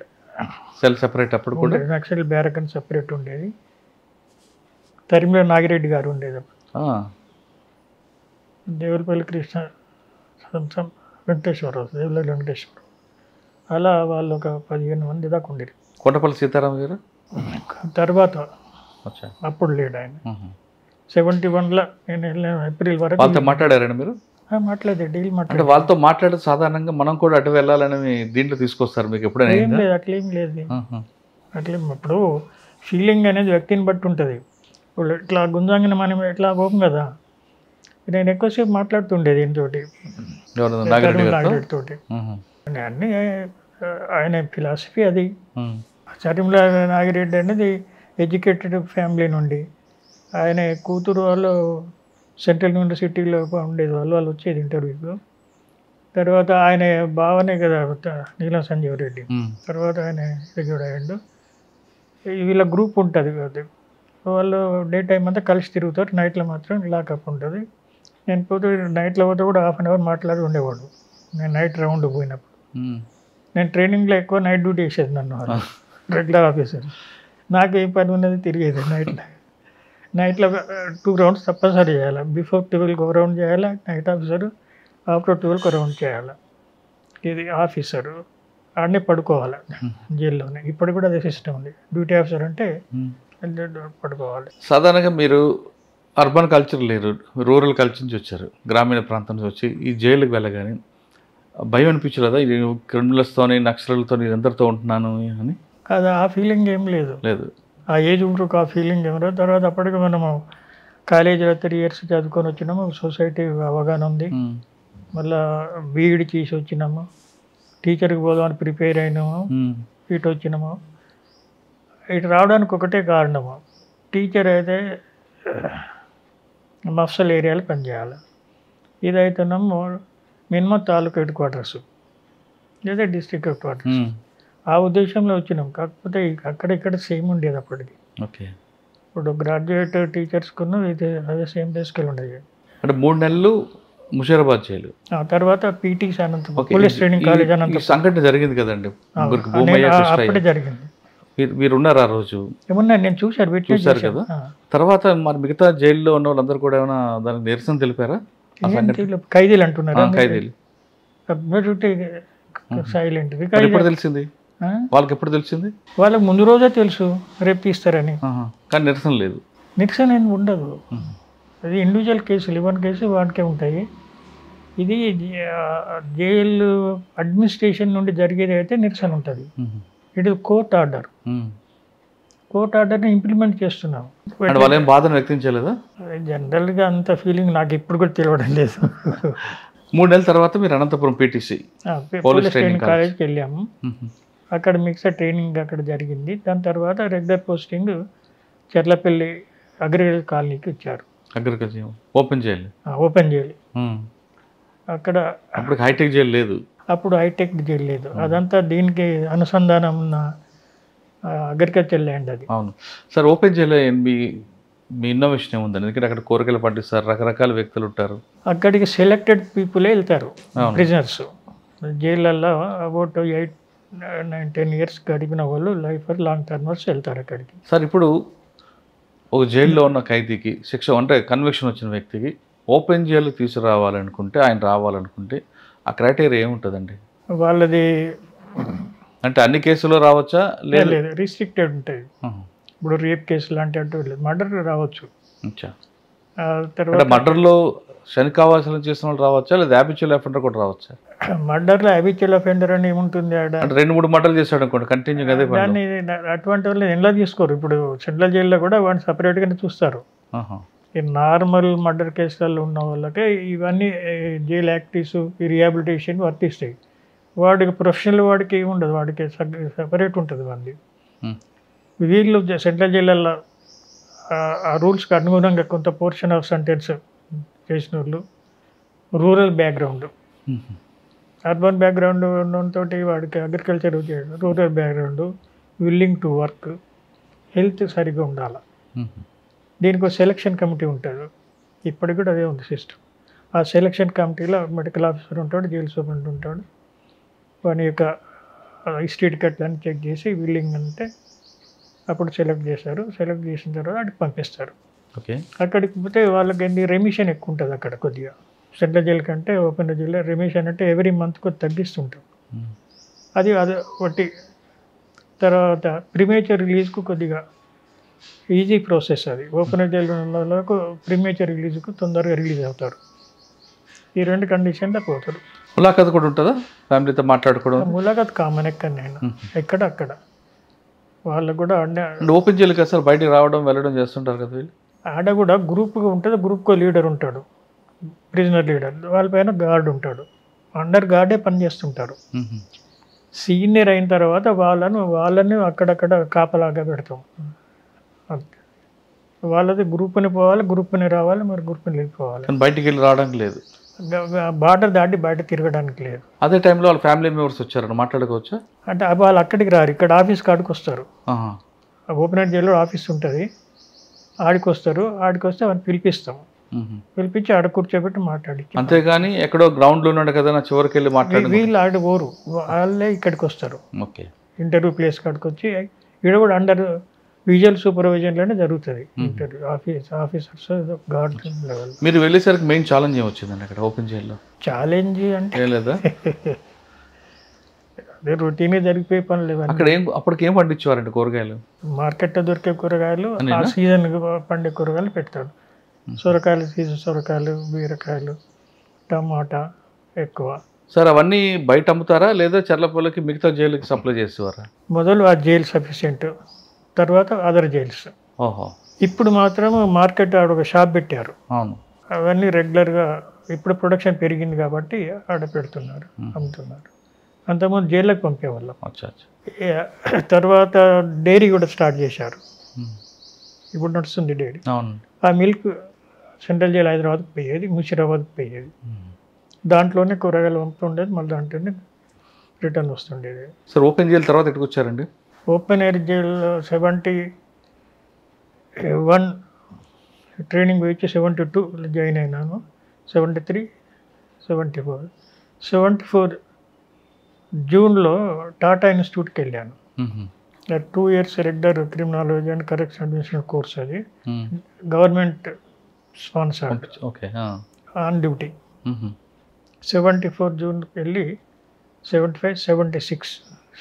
సెల్ సెపరేట్ అప్పుడు కూడా నక్సలైట్ బ్యారక్ అని సెపరేట్ ఉండేది. తరిమిల నాగిరెడ్డి గారు ఉండేది అప్పుడు. దేవులపల్లి కృష్ణ వెంకటేశ్వరరావు, దేవులపల్లి వెంకటేశ్వరరావు, అలా వాళ్ళు ఒక 15 మంది దాకా ఉండేది. కొండపల్లి సీతారాం గారు తర్వాత అప్పుడు లేడు ఆయన. 71లో నేను వెళ్ళాను ఏప్రిల్ వరకు. వాళ్ళతో మాట్లాడారండి మీరు? మాట్లాడే డీల్ అంటే వాళ్ళతో మాట్లాడే సాధారణంగా మనం కూడా అటు వెళ్ళాలని దీంట్లో తీసుకొస్తారు మీకు ఎప్పుడైనా? ఏం లేదు, అట్లేం లేదు. అట్లేం ఇప్పుడు ఫీలింగ్ అనేది వ్యక్తిని బట్టి ఉంటుంది. ఇప్పుడు ఇట్లా గుంజంగిన మనం ఎట్లా పోం కదా, నేను ఎక్కువసేపు మాట్లాడుతుండేది ఈయనతోటి, నాగిరెడ్డితోటి. అన్నీ ఆయన ఫిలాసఫీ అది. చరిమల నాగిరెడ్డి అనేది ఎడ్యుకేటెడ్ ఫ్యామిలీ నుండి, ఆయన కూతురు వాళ్ళు సెంట్రల్ యూనివర్సిటీలో ఉండేది, వాళ్ళు వచ్చేది ఇంటర్వ్యూకు. తర్వాత ఆయన బావనే కదా నీలం సంజీవ్ రెడ్డి, తర్వాత ఆయన ఎగ్జిక్యూట్ అయ్యాడు. వీళ్ళ గ్రూప్ ఉంటుంది కదా, వాళ్ళు డే టైం అంతా కలిసి తిరుగుతారు, నైట్లో మాత్రం లాకప్ ఉంటుంది. నేను పోతే నైట్లో పోతే కూడా ½ అన్ అవర్ మాట్లాడి ఉండేవాడు. నేను నైట్ రౌండ్ పోయినప్పుడు నేను ట్రైనింగ్లో ఎక్కువ నైట్ డ్యూటీ వేసేది నన్ను, రెగ్యులర్ ఆఫీసర్. నాకు ఏ పని ఉన్నది తిరిగేది నైట్లో 2 రౌండ్స్ తప్పనిసరి చేయాలి. బిఫోర్ 12 ఒక రౌండ్ చేయాలి నైట్ ఆఫీసరు, ఆఫ్టర్ 12 ఒక రౌండ్ చేయాలి. ఇది ఆఫీసరు ఆడనే పడుకోవాలి జైల్లోనే. ఇప్పుడు కూడా అదే సిస్టమ్ ఉంది. డ్యూటీ ఆఫీసర్ అంటే పడుకోవాలి. సాధారణంగా మీరు అర్బన్ కల్చర్ లేరు, రూరల్ కల్చర్ నుంచి వచ్చారు, గ్రామీణ ప్రాంతం నుంచి వచ్చి ఈ జైలుకి వెళ్ళగానే భయం అనిపించలేదా? ఇది క్రిమినల్స్తోని నక్సలతో అందరితో ఉంటున్నాను అని? కాదు, ఆ ఫీలింగ్ ఏం లేదు. ఆ ఏజ్ గ్రూప్ ఆ ఫీలింగ్ ఏం లేదు. తర్వాత అప్పటికి మనము కాలేజీలో 3 ఇయర్స్ చదువుకొని వచ్చినాము, సొసైటీ అవగాహన ఉంది. మళ్ళీ బీఈడి చేసి వచ్చినాము, టీచర్కి పోదామని ప్రిపేర్ అయినాము, ఇటు వచ్చినాము. ఇటు రావడానికి ఒకటే కారణము, టీచర్ అయితే మఫ్సల్ ఏరియాలో పనిచేయాలి. ఇదైతేనేమో మినిమం తాలూకా హెడ్ క్వార్టర్స్ లేదా డిస్ట్రిక్ట్ హెడ్ క్వార్టర్స్. ఆ ఉద్దేశంలో వచ్చినాం. కాకపోతే అక్కడిక్కడ సేమ్ ఉండేది అప్పటికి. ఇప్పుడు గ్రాడ్యుయేట్ టీచర్స్కున్న ఇది అదే సేమ్ తీసుకెళ్ళి ఉండేది. అంటే 3 నెలలు ముషీరాబాద్ జైలు, తర్వాత PTC Anantapuram police training college Anantapuram సంఘటన జరిగింది కదండి. అప్పుడే జరిగింది. మీరు ఉన్నారు ఆ రోజు? ఏమన్నా నేను చూశారు కదా. తర్వాత మరి మిగతా జైల్లో ఉన్న వాళ్ళందరూ కూడా ఏమైనా దానికి నిరసన తెలిపారా? ఖైదీలు అంటున్నారు, ఖైదీలు సైలెంట్. ఎప్పుడు తెలిసింది వాళ్ళకి? ఎప్పుడు తెలిసింది వాళ్ళకి? ముందు రోజే తెలుసు రేపు తీస్తారని, కానీ నిరసన లేదు. నిరసన ఏమి ఉండదు. అది ఇండివిజువల్ కేసులు, 11 కేసులు వాటికే ఉంటాయి. ఇది జైలు అడ్మినిస్ట్రేషన్ నుండి జరిగేది అయితే నిరసన ఉంటుంది. It is court order. Court ఆర్డర్ని ఇంప్లిమెంట్ చేస్తున్నాం. వాళ్ళు ఏం బాధను వ్యక్తం చేయలేదా? జనరల్గా అంత ఫీలింగ్ నాకు ఇప్పుడు కూడా తెలియడం లేదు. 3 నెలల తర్వాత మీరు అనంతపురం పీటీసీ పోలీస్ ట్రైనింగ్ కాలేజ్కి వెళ్ళాము. అక్కడ మిక్సర్ ట్రైనింగ్ అక్కడ జరిగింది. దాని తర్వాత రెగ్యులర్ పోస్టింగ్ చెర్లపల్లి అగ్రికల్చర్ కాలనీకి ఇచ్చారు. Open jail. ఓపెన్ జైలు అక్కడ. అప్పుడు హైటెక్ జైలు లేదు. అప్పుడు హైటెక్ జైలు లేదు. అదంతా దీనికి అనుసంధానం ఉన్న అగ్రికల్చర్ ల్యాండ్ అది. అవును సార్. ఓపెన్ జైలు మీ ఇన్నోవేషన్ ఏముందండి? ఎందుకంటే అక్కడ కూరగాయలు పండిస్తారు, రకరకాల వ్యక్తులు ఉంటారు. అక్కడికి సెలెక్టెడ్ పీపులే వెళ్తారు ప్రిజనర్స్. జైళ్ళల్లో అబౌట్ 8-10 ఇయర్స్ గడిపిన వాళ్ళు లైఫ్ లాంగ్ టర్మర్స్ వెళ్తారు అక్కడికి. సార్ ఇప్పుడు ఒక జైల్లో ఉన్న ఖైదీకి శిక్ష అంటే కన్విక్షన్ వచ్చిన వ్యక్తికి ఓపెన్ జైలు తీసుకురావాలనుకుంటే, ఆయన రావాలనుకుంటే ఆ క్రైటీరియా ఏముంటుందండి వాళ్ళది? అంటే అన్ని కేసులో రావచ్చా? లేదు, రిస్ట్రిక్టెడ్ ఉంటాయి. ఇప్పుడు రేప్ కేసు లాంటి అంటే మర్డర్ రావచ్చు. తర్వాత మర్డర్లో శనికావాసనం చేసిన వాళ్ళు రావచ్చా లేదా హ్యాబిచువల్ అఫెండర్ కూడా రావచ్చా? మర్డర్లో హ్యాబిచువల్ అఫెండర్ అని ఏముంటుంది ఆడ? అంటే 2-3 మర్డర్లు చేశాడు అనుకోండి కంటిన్యూ అదే పని. దాన్ని అటువంటి వాళ్ళు ఎలా తీసుకోరు. ఇప్పుడు సెంట్రల్ జైల్లో కూడా వాడిని సపరేట్గానే చూస్తారు. ఈ నార్మల్ మర్డర్ కేసులలో ఉన్న వాళ్ళకి ఇవన్నీ జైల్ యాక్టివ్స్ ఈ రిహాబిలిటేషన్ వర్తిస్తాయి. వాడికి ప్రొఫెషనల్ వాడికి ఏమి ఉండదు, వాడికి సపరేట్ ఉంటుంది వాడిని. వీళ్ళు సెంట్రల్ జైళ్ళల్లో ఆ రూల్స్కి అనుగుణంగా కొంత పోర్షన్ ఆఫ్ సెంటెన్స్ చేసిన వాళ్ళు రూరల్ బ్యాక్గ్రౌండ్, అర్బన్ బ్యాక్గ్రౌండ్ ఉండడంతో వాడికి అగ్రికల్చర్ చేయడం, rural background, willing to work, health సరిగ్గా ఉండాలి. దీనికి ఒక సెలక్షన్ కమిటీ ఉంటుంది, ఇప్పటికి కూడా అదే ఉంది సిస్టమ్. ఆ సెలక్షన్ కమిటీలో మెడికల్ ఆఫీసర్ ఉంటాడు, జైలు సూపరింటెండెంట్ ఉంటాడు. వాని యొక్క హిస్టరీ టికెట్లన్నీ చెక్ చేసి విల్లింగ్ అంటే అప్పుడు సెలెక్ట్ చేస్తారు. సెలెక్ట్ చేసిన తర్వాత అక్కడికి పంపిస్తారు. ఓకే, అక్కడికి పోతే వాళ్ళకి రెమిషన్ ఎక్కువ ఉంటుంది అక్కడ కొద్దిగా. సెంట్రల్ జైలు కంటే ఓపెన్ జైల్లో రెమిషన్ అంటే ఎవ్రీ మంత్ కొద్ది తగ్గిస్తుంటాం. అది ఒకటి. తర్వాత ప్రీమేచర్ రిలీజ్కు కొద్దిగా ఈజీ ప్రాసెస్ అది. ఓపెన్ జైలుకు ప్రీమేచర్ రిలీజ్కు తొందరగా రిలీజ్ అవుతారు. ఈ 2 కండిషన్లో పోతారు. ములాఖాత్ కూడా ఉంటుందా? ఫ్యామిలీతో మాట్లాడుకోవడం? ములాఖాత్ కామన్ ఎక్కడ అక్కడ వాళ్ళకు కూడా ఓపెన్ జైలుకి అసలు బయటికి రావడం వెళ్ళడం చేస్తుంటారు కదా వీళ్ళు. ఆడ కూడా గ్రూప్గా ఉంటుంది, గ్రూప్కో లీడర్ ఉంటాడు, ప్రిజనర్ లీడర్. వాళ్ళపైన గార్డ్ ఉంటాడు, అండర్ గార్డే పనిచేస్తుంటారు. సీనియర్ అయిన తర్వాత వాళ్ళని అక్కడక్కడ కాపలాగా పెడతాం. వాళ్ళది గ్రూప్ని పోవాలి, గ్రూప్ని రావాలి, మరి గ్రూప్ని వెళ్ళిపోవాలి. బయటికి వెళ్ళి రావడానికి లేదు, బార్డర్ దాటి బయట తిరగడానికి లేదు. అదే టైంలో వాళ్ళ ఫ్యామిలీ మెంబర్స్ వచ్చారని మాట్లాడుకోవచ్చా? అంటే వాళ్ళు అక్కడికి రారు, ఇక్కడ ఆఫీస్ కాడికి వస్తారు. ఓపెన్ జైల్లో ఆఫీస్ ఉంటుంది, ఆడికి వస్తారు. ఆడికి వస్తే వాళ్ళని పిలిపిస్తాం, పిలిపించి ఆడ కూర్చోబెట్టి మాట్లాడి. అంతేగాని ఎక్కడో గ్రౌండ్లో ఉన్నాడు కదా నా చివరికి వెళ్ళి మాట్లాడి వీళ్ళు ఆడ పోరు, వాళ్ళే ఇక్కడికి వస్తారు. ఓకే, ఇంటర్వ్యూ ప్లేస్ కాడికి వచ్చి ఇక్కడ కూడా అండర్ విజువల్ సూపర్విజన్లోనే జరుగుతుంది ఇంటర్వ్యూ. Officers gourd level. మీరు వెళ్ళేసరికి మెయిన్ ఛాలెంజ్ ఏమొచ్చిందండి అక్కడ ఓపెన్ జైల్లో? ఛాలెంజ్ అంటే లేదా అదే రొటీనే జరిగిపోయే పనులు. అక్కడ అప్పటికి ఏం పండించేవారండి? కూరగాయలు మార్కెట్లో దొరికే కూరగాయలు, ఆ సీజన్ పండే కూరగాయలు పెడతాడు. సొరకాయలు సీజన్ సొరకాయలు, బీరకాయలు, టమాటా ఎక్కువ. సార్ అవన్నీ బయట అమ్ముతారా లేదా చర్లపల్లికి మిగతా జైలుకి సప్లై చేసేవారా? మొదలు ఆ జైలు సఫిషియెంట్, తర్వాత అదర్ జైల్స్. ఓహో, ఇప్పుడు మాత్రం మార్కెట్ ఆడ ఒక షాప్ పెట్టారు. అవును, అవన్నీ రెగ్యులర్గా ఇప్పుడు ప్రొడక్షన్ పెరిగింది కాబట్టి ఆడ పెడుతున్నారు, అమ్ముతున్నారు. అంతకుముందు జైల్లోకి పంపేవాళ్ళం. తర్వాత డైరీ కూడా స్టార్ట్ చేశారు, ఇప్పుడు నడుస్తుంది డైరీ. ఆ మిల్క్ సెంట్రల్ జైలు హైదరాబాద్కి పోయేది, ముషిరాబాద్కి పోయేది. దాంట్లోనే కూరగాయలు పంపుతుండేది, మళ్ళీ దాంట్లోనే రిటర్న్ వస్తుండేది. సార్ ఓపెన్ జైలు తర్వాత ఎక్కడికి వచ్చారండి? ఓపెన్ ఎయిర్ జైల్లో 71 ట్రైనింగ్ వచ్చి 72 జాయిన్ అయినాను. 73, 74 జూన్లో టాటా ఇన్స్టిట్యూట్కి వెళ్ళాను. 2 years regular criminology and correction administration course. అది గవర్నమెంట్ స్పాన్సర్డ్, ఆన్ డ్యూటీ. 74 జూన్కి వెళ్ళి 75,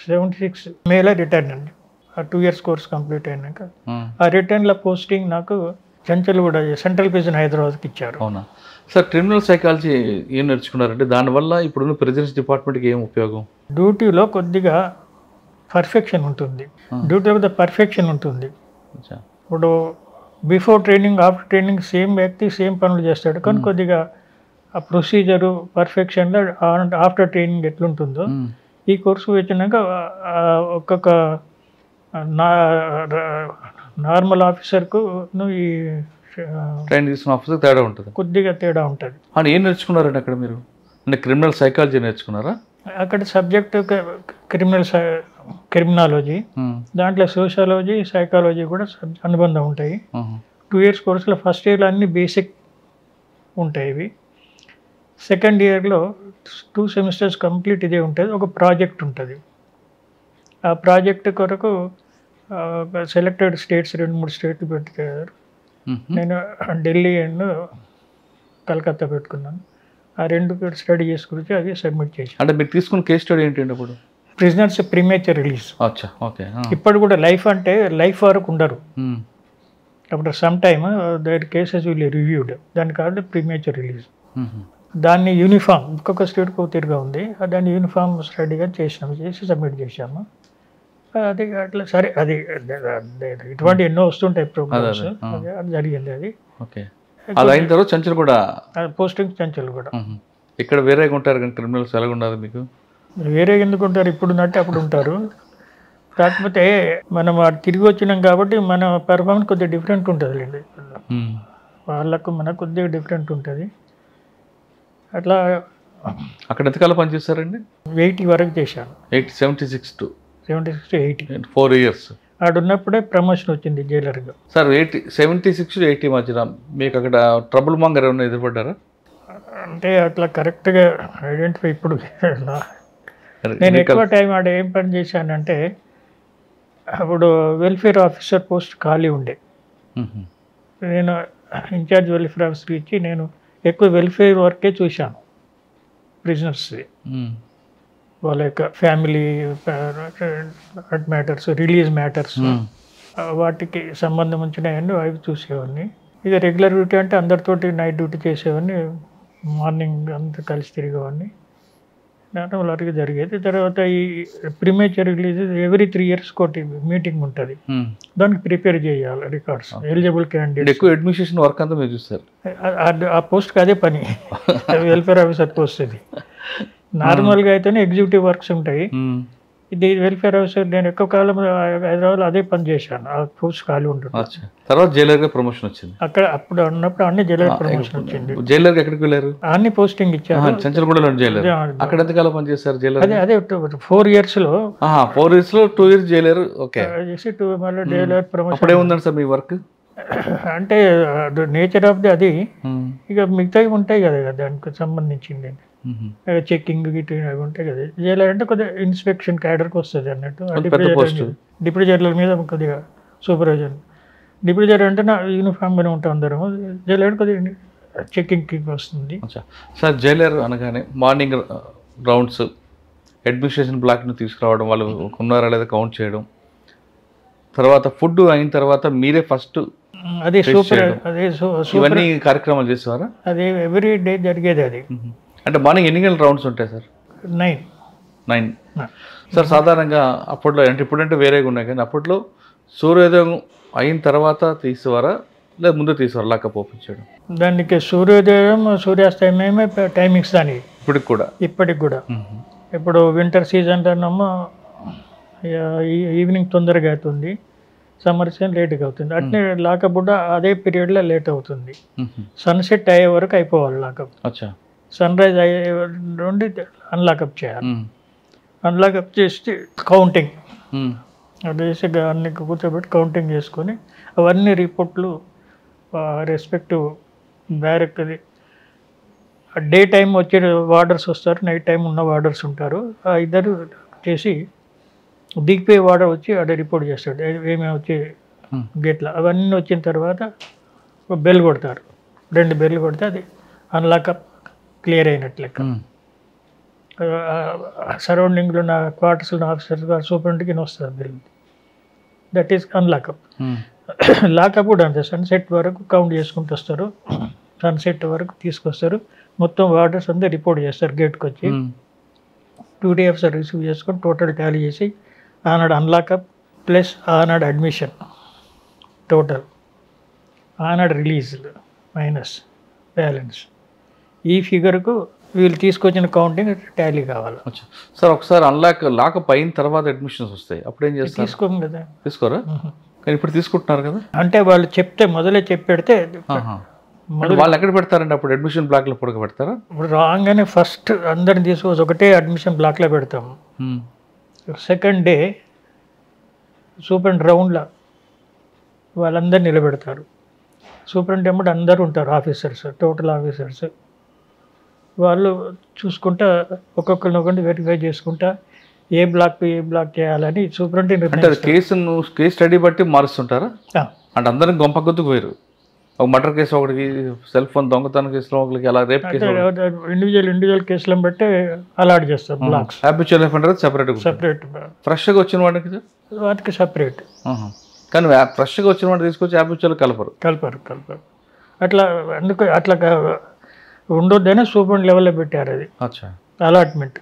76 మేలో రిటర్న్ అండి. ఆ 2 years కోర్స్ కంప్లీట్ అయినాక ఆ రిటర్న్లో పోస్టింగ్ నాకు చంచల్గూడ సెంట్రల్ ప్రిజన్ హైదరాబాద్కి ఇచ్చారు. అవునా సార్? క్రిమినల్ సైకాలజీ ఏం నేర్చుకున్నారంటే దానివల్ల ఇప్పుడున్న ప్రిజన్స్ డిపార్ట్మెంట్కి ఏం ఉపయోగం? డ్యూటీలో కొద్దిగా పర్ఫెక్షన్ ఉంటుంది, డ్యూటీలో పర్ఫెక్షన్ ఉంటుంది. ఇప్పుడు before training, after training same వ్యక్తి సేమ్ పనులు చేస్తాడు, కానీ కొద్దిగా ఆ ప్రొసీజరు పర్ఫెక్షన్లో ఆఫ్టర్ ట్రైనింగ్ ఎట్లుంటుందో ఈ కోర్సు వచ్చినాక ఒక్కొక్క నార్మల్ ఆఫీసర్కు ఈ ట్రైన్ తీసుకున్న ఆఫీసర్ తేడా ఉంటుంది, కొద్దిగా తేడా ఉంటుంది. అని ఏం నేర్చుకున్నారండి అక్కడ మీరు? అంటే క్రిమినల్ సైకాలజీ నేర్చుకున్నారా? అక్కడ సబ్జెక్ట్ క్రిమినాలజీ, దాంట్లో సోషాలజీ, సైకాలజీ కూడా అనుబంధం ఉంటాయి. 2 years కోర్సులో ఫస్ట్ ఇయర్లో అన్ని బేసిక్ ఉంటాయి. ఇవి సెకండ్ ఇయర్లో 2 semesters కంప్లీట్ ఇదే ఉంటుంది. ఒక ప్రాజెక్ట్ ఉంటుంది. ఆ ప్రాజెక్ట్ కొరకు సెలెక్టెడ్ స్టేట్స్ 2-3 స్టేట్లు పెట్టుతారు. నేను ఢిల్లీ అండ్ కలకత్తా పెట్టుకున్నాను. ఆ 2 స్టడీ చేసుకుని అది సబ్మిట్ చేసి. అంటే మీరు తీసుకున్న కేస్ స్టడీ ఏంటంటే అప్పుడు ప్రిజనర్స్ ప్రీమేచర్ రిలీజ్. ఇప్పుడు కూడా లైఫ్ అంటే లైఫ్ వరకు ఉండరు. అప్పుడు some time there cases will reviewed, దాని కాదు ప్రీమేచర్ రిలీజ్. దాన్ని యూనిఫామ్ ఒక్కొక్క స్టేట్కి ఒక తీరుగా ఉంది దాన్ని యూనిఫామ్ స్టడీగా చేసి సబ్మిట్ చేసాము. అది అట్లా సరే అది ఇటువంటి ఎన్నో వస్తుంటాయి ప్రోగ్రామ్స్, అది జరిగింది. అది ఓకే. అది అయిన తర్వాత చంచల్ కూడా పోస్టింగ్ చంచల్ కూడా. ఇక్కడ వేరేగా ఉంటారు కానీ క్రిమినల్స్ ఎలాగ ఉండదు మీకు? వేరే ఎందుకు ఉంటారు, ఇప్పుడు ఉన్నట్టు అప్పుడు ఉంటారు. కాకపోతే మనం తిరిగి వచ్చినాం కాబట్టి మన పెర్ఫార్మెన్స్ కొద్దిగా డిఫరెంట్ ఉంటుంది అండి. వాళ్ళకు మనకు కొద్దిగా డిఫరెంట్ ఉంటుంది. అట్లా అక్కడ ఎంతకాలం పనిచేస్తారండి? 80 వరకు చేశాను. 76 to 80 4 years. ఆడున్నప్పుడే ప్రమోషన్ వచ్చింది జైలర్గా. సార్ 76 to 80 మధ్యన మీకు అక్కడ ట్రబుల్ మాంగర్ ఏమైనా ఎదురుపడ్డారా? అంటే అట్లా కరెక్ట్గా ఐడెంటిఫై ఇప్పుడు నేను ఎక్కువ టైం ఆడ ఏం పని చేశానంటే అప్పుడు వెల్ఫేర్ ఆఫీసర్ పోస్ట్ ఖాళీ ఉండే. నేను ఇన్ఛార్జ్ వెల్ఫేర్ ఆఫీసర్ ఇచ్చి నేను ఎక్కువ వెల్ఫేర్ వర్కే చూశాను. ప్రిజనర్స్ది వాళ్ళ యొక్క ఫ్యామిలీ మ్యాటర్స్, రిలీజ్ మ్యాటర్స్, వాటికి సంబంధం వచ్చినాయని అవి చూసేవాడిని. ఇక రెగ్యులర్ డ్యూటీ అంటే అందరితోటి నైట్ డ్యూటీ చేసేవాడిని, మార్నింగ్ అంతా కలిసి తిరిగేవాడిని. నార్మల్గా జరిగేది. తర్వాత ఈ ప్రీమేచర్ రిలీజ్ ఎవ్రీ 3 years కోటి మీటింగ్ ఉంటుంది, దానికి ప్రిపేర్ చేయాలి రికార్డ్స్, ఎలిజిబుల్ క్యాండిడేట్. ఎక్కువ అడ్మినిస్ట్రేషన్ వర్క్ అంతా మీరు చూస్తారు. ఆ పోస్ట్కి అదే పని, వెల్ఫేర్ ఆఫీసర్ పోస్ట్ అది. నార్మల్గా అయితేనే ఎగ్జిక్యూటివ్ వర్క్స్ ఉంటాయి, ఇది వెల్ఫేర్ ఆఫీసర్. నేను ఎక్కువ కాలం హైదరాబాద్లో అదే పని చేశాను, ఆ పోస్ట్ ఖాళీ ఉంటుంది. తర్వాత జైలర్గా ప్రమోషన్ వచ్చింది. అక్కడ అప్పుడు ఉన్నప్పుడు అన్ని జైలర్ ప్రమోషన్ వచ్చింది. జైలర్గా ఎక్కడికి వెళ్ళారు? అన్ని పోస్టింగ్ ఇచ్చారు. చంచల్గూడలో జైలర్. అక్కడ ఎంతకాలం పనిచేస్తారు జైలర్? అదే 4 years లో 4 years లో 2 years జైలర్. ఓకే. చేసి మళ్ళీ జైలర్ ప్రమోషన్. అప్పుడే ఉందండి సార్ మీ వర్క్? అంటే నేచర్ ఆఫ్ ది అది. ఇక మిగతావి ఉంటాయి కదా దానికి సంబంధించింది, చెక్కింగ్ గిట్ అవి ఉంటాయి కదా. జైలర్ అంటే కొద్దిగా ఇన్స్పెక్షన్ క్యాడర్కి వస్తుంది అన్నట్టు. డిప్యూటీ జైలర్ మీద కొద్దిగా సూపర్వైజర్. డిప్యూటీ జైలర్ అంటే నా యూనిఫామ్గానే ఉంటాం అందరం. జైలర్ కొద్దిగా చెక్కింగ్కి వస్తుంది. సార్ జైలర్ అనగానే మార్నింగ్ రౌండ్స్, అడ్మినిస్ట్రేషన్ బ్లాక్ను తీసుకురావడం, వాళ్ళు ఉన్నారా లేదా కౌంట్ చేయడం, తర్వాత ఫుడ్ అయిన తర్వాత మీరే ఫస్ట్ అదే సూపర్, అదే ఇవన్నీ కార్యక్రమాలు చేసేవారా? అదే ఎవ్రీ డే జరిగేది అది. అంటే మార్నింగ్ ఎన్ని గంటల రౌండ్స్ ఉంటాయి సార్? 9 సార్. సాధారణంగా అప్పట్లో, అంటే ఇప్పుడంటే వేరేగా ఉన్నాయి కానీ అప్పట్లో సూర్యోదయం అయిన తర్వాత తీసేవారా లేదా ముందు తీసేవారు లాకప్ ఓపెన్ చేయడం? దానికి సూర్యోదయం సూర్యాస్తమయమే టైమింగ్స్ దానికి ఇప్పటికి కూడా. ఇప్పుడు వింటర్ సీజన్లోనేమో ఈవినింగ్ తొందరగా అవుతుంది, సమ్మర్ సీజన్ లేట్గా అవుతుంది. అట్నే లాకప్ కూడా అదే పీరియడ్లో లేట్ అవుతుంది. సన్సెట్ అయ్యే వరకు అయిపోవాలి లాకప్. సన్ రైజ్ అయ్యే నుండి అన్లాకప్ చేయాలి. అన్లాకప్ చేసి కౌంటింగ్ చేసి అన్ని కూర్చోబెట్టి కౌంటింగ్ చేసుకొని అవన్నీ రిపోర్ట్లు రెస్పెక్టివ్ బ్యారెక్ది. డే టైం వచ్చే వార్డర్స్ వస్తారు, నైట్ టైం ఉన్న వార్డర్స్ ఉంటారు. ఆ ఇద్దరు చేసి దిగిపోయే వార్డర్ వచ్చి అక్కడ రిపోర్ట్ చేస్తాడు ఏమేమి వచ్చి గేట్లో. అవన్నీ వచ్చిన తర్వాత బెల్ కొడతారు, 2 బెల్లు కొడితే అది అన్లాకప్ క్లియర్ అయినట్లు లెక్క. సరౌండింగ్లో ఉన్న క్వార్టర్స్లో ఆఫీసర్స్ సూపరింటెండెంట్కి వస్తుంది బెల్, దట్ ఈస్ అన్లాకప్. లాకప్ కూడా అంతే, సన్సెట్ వరకు కౌంట్ చేసుకుంటూ వస్తారు, సన్సెట్ వరకు తీసుకొస్తారు. మొత్తం వార్డర్స్ అంతా రిపోర్ట్ చేస్తారు గేట్కి వచ్చి. డ్యూటీ ఆఫీసర్ రిసీవ్ చేసుకొని టోటల్ టాలీ చేసి ఆనాడు అన్లాకప్ ప్లస్ ఆనాడు అడ్మిషన్ టోటల్, ఆనాడు రిలీజ్ మైనస్ బ్యాలెన్స్, ఈ ఫిగర్కు వీళ్ళు తీసుకొచ్చిన కౌంటింగ్ టాలీ కావాలి. సార్ ఒకసారి లాకప్ అయిన తర్వాత అడ్మిషన్స్ వస్తాయి, అప్పుడు ఏం చేస్తారు? తీసుకోము కదా. తీసుకోరా? కానీ ఇప్పుడు తీసుకుంటున్నారు కదా. అంటే వాళ్ళు చెప్తే మొదలే చెప్పెడితే వాళ్ళు ఎక్కడ పెడతారండి అప్పుడు? అడ్మిషన్ బ్లాక్లో పొడక పెడతారా? ఇప్పుడు రాగానే ఫస్ట్ అందరిని తీసుకోవచ్చు, ఒకటే అడ్మిషన్ బ్లాక్లో పెడతాము. సెకండ్ డే సూపరింట్ రౌండ్లో వాళ్ళందరూ నిలబెడతారు. సూపరింటెండెంట్ అందరూ ఉంటారు, ఆఫీసర్స్, టోటల్ ఆఫీసర్స్. వాళ్ళు చూసుకుంటా ఒక్కొక్కరిని వెరిఫై చేసుకుంటా ఏ బ్లాక్ చేయాలని సూపరింటెండెంట్. కేసు స్టడీ బట్టి మారుస్తుంటారా? అంటే అందరిని గొంప కొద్దుకు పోయారు. ఒక మర్డర్ కేసు ఒకటికి, సెల్ ఫోన్ దొంగతనం కేసులో ఒకరికి, అలా రేప్ కేసు ఇండివిజువల్ కేసులను బట్టి అలాట్ చేస్తారు బ్లాక్స్. Habitual offender separate. ఫ్రెష్గా వచ్చిన వాటికి సపరేట్. కానీ ఫ్రెష్గా వచ్చిన వాడిని తీసుకొచ్చి హ్యాబిచువల్ కలపరు. అట్లా అందుకు అట్లా ఉండొద్దనే సూపరింట్ లెవెల్లో పెట్టారు అది అచ్చా అలాట్మెంట్.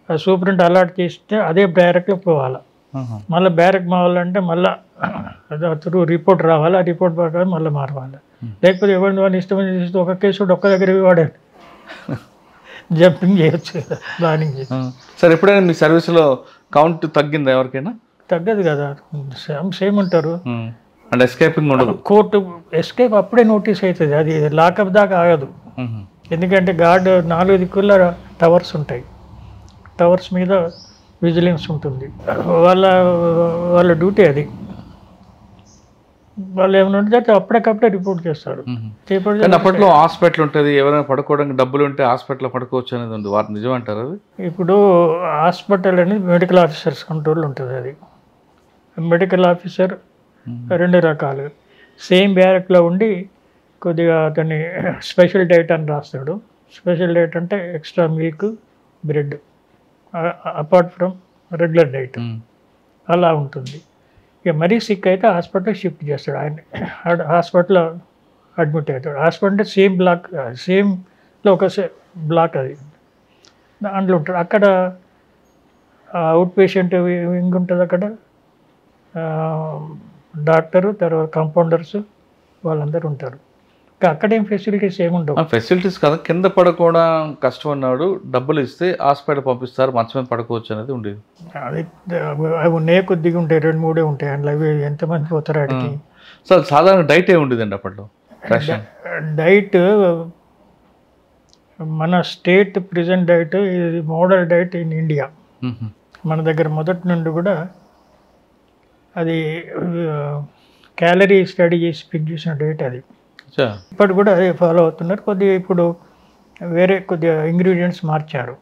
ఆ సూపరింట్ అలాట్ చేస్తే అదే బ్యారక్లో పోవాలి. మళ్ళీ బ్యారక్ మావాలంటే మళ్ళీ త్రూ రిపోర్ట్ రావాలి, ఆ రిపోర్ట్ ప్రకారం మళ్ళీ మారవాలి. లేకపోతే ఎవరిని వాళ్ళు ఇష్టమని చేస్తే ఒక కేసు ఒక్క దగ్గర వాడాలి, జంపింగ్ చేయొచ్చు కదా, ప్లానింగ్ చేయొచ్చు. సార్ ఎప్పుడైనా మీ సర్వీస్లో కౌంట్ తగ్గిందా ఎవరికైనా? తగ్గదు కదా, సేమ్ ఉంటారు. అంటే ఎస్కేపింగ్ ఉండదు. కోర్టు ఎస్కేప్ అప్పుడే నోటీస్ అవుతుంది, అది లాకప్ దాకా ఆగదు. ఎందుకంటే గార్డ్ 4 దిక్కుల టవర్స్ ఉంటాయి, టవర్స్ మీద విజిలెన్స్ ఉంటుంది. వాళ్ళ డ్యూటీ అది. వాళ్ళు ఏమైనా ఉంటే అప్పటికప్పుడే రిపోర్ట్ చేస్తారు. కానీ అప్పట్లో హాస్పిటల్ ఉంటుంది, ఎవరైనా పడుకోవడానికి డబ్బులు ఉంటే హాస్పిటల్లో పడుకోవచ్చు అనేది ఉంది, వారు నిజం అంటారు అది? ఇప్పుడు హాస్పిటల్ అనేది మెడికల్ ఆఫీసర్స్ కంట్రోల్ ఉంటుంది. అది మెడికల్ ఆఫీసర్ 2 రకాలు. సేమ్ బ్యారక్లో ఉండి కొద్దిగా అతన్ని స్పెషల్ డైట్ అని రాస్తాడు. స్పెషల్ డైట్ అంటే extra milk, bread, apart from regular diet అలా ఉంటుంది. ఇక మరీ సిక్ అయితే హాస్పిటల్ షిఫ్ట్ చేస్తాడు, ఆయన హాస్పిటల్లో అడ్మిట్ అవుతాడు. హాస్పిటల్ అంటే సేమ్ బ్లాక్, సేమ్లో ఒక బ్లాక్ అది, దాంట్లో ఉంటాడు. అక్కడ అవుట్ పేషెంట్ వింగ్ ఉంటుంది, అక్కడ డాక్టరు, తర్వాత కాంపౌండర్స్ వాళ్ళందరూ ఉంటారు. అక్కడేం ఫెసిలిటీస్ ఏముండవు. ఫెసిలిటీస్ కదా, కింద పడుకోవడం కష్టం అన్నాడు, డబ్బులు ఇస్తే హాస్పిటల్ పంపిస్తారు, మంచం మీద పడుకోవచ్చు అనేది ఉండేది. అది అవి ఉన్నాయి, కొద్దిగా ఉంటాయి, 2-3 ఉంటాయి అందులో. అవి ఎంతమంది పోతారు అడిగి. సార్ సాధారణ డైట్ ఏ ఉండేదండి అప్పట్లో? డైట్ మన స్టేట్ ప్రెజెంట్ డైట్, ఇది మోడల్ డైట్ ఇన్ ఇండియా. మన దగ్గర మొదటి నుండి కూడా అది క్యాలరీ స్టడీ చేసి పిక్ చేసిన డైట్ అది. ఇప్పటి కూడా అదే ఫాలో అవుతున్నారు. కొద్దిగా ఇప్పుడు వేరే కొద్దిగా ఇంగ్రీడియంట్స్ మార్చారు.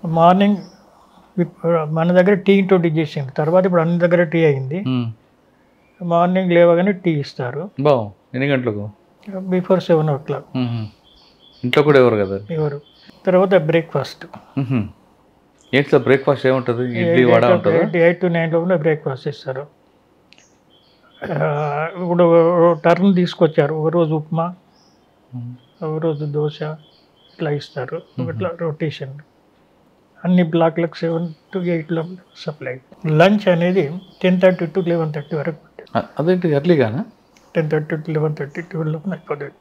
మార్నింగ్ మన దగ్గర టీ ఇంట్రొడ్యూస్ చేసింది, తర్వాత ఇప్పుడు అన్ని దగ్గర టీ అయింది. మార్నింగ్ లేవగానే టీ ఇస్తారు. ఎన్ని గంటలకు? Before 7 o'clock. ఇంట్లో కూడా ఎవరు కదా ఎవరు. తర్వాత బ్రేక్ఫాస్ట్. ఏంటి సార్ బ్రేక్ఫాస్ట్ ఏముంటుంది? ఇడ్లీ వడ ఉంటుంది. 8 to 9 లోపల బ్రేక్ఫాస్ట్ ఇస్తారు. ఇప్పుడు టర్న్ తీసుకొచ్చారు, ఒకరోజు ఉప్మా, ఒకరోజు దోశ, ఇట్లా ఇస్తారు. ఇట్లా రొటేషన్ అన్ని బ్లాక్లకు 7 to 8 లోపల సప్లై. లంచ్ అనేది 10:30 to 11:30 వరకు. అదేంటి ఎర్లీగానా? 10:30 to 11:30, 12 లోపల అయిపోతుంది.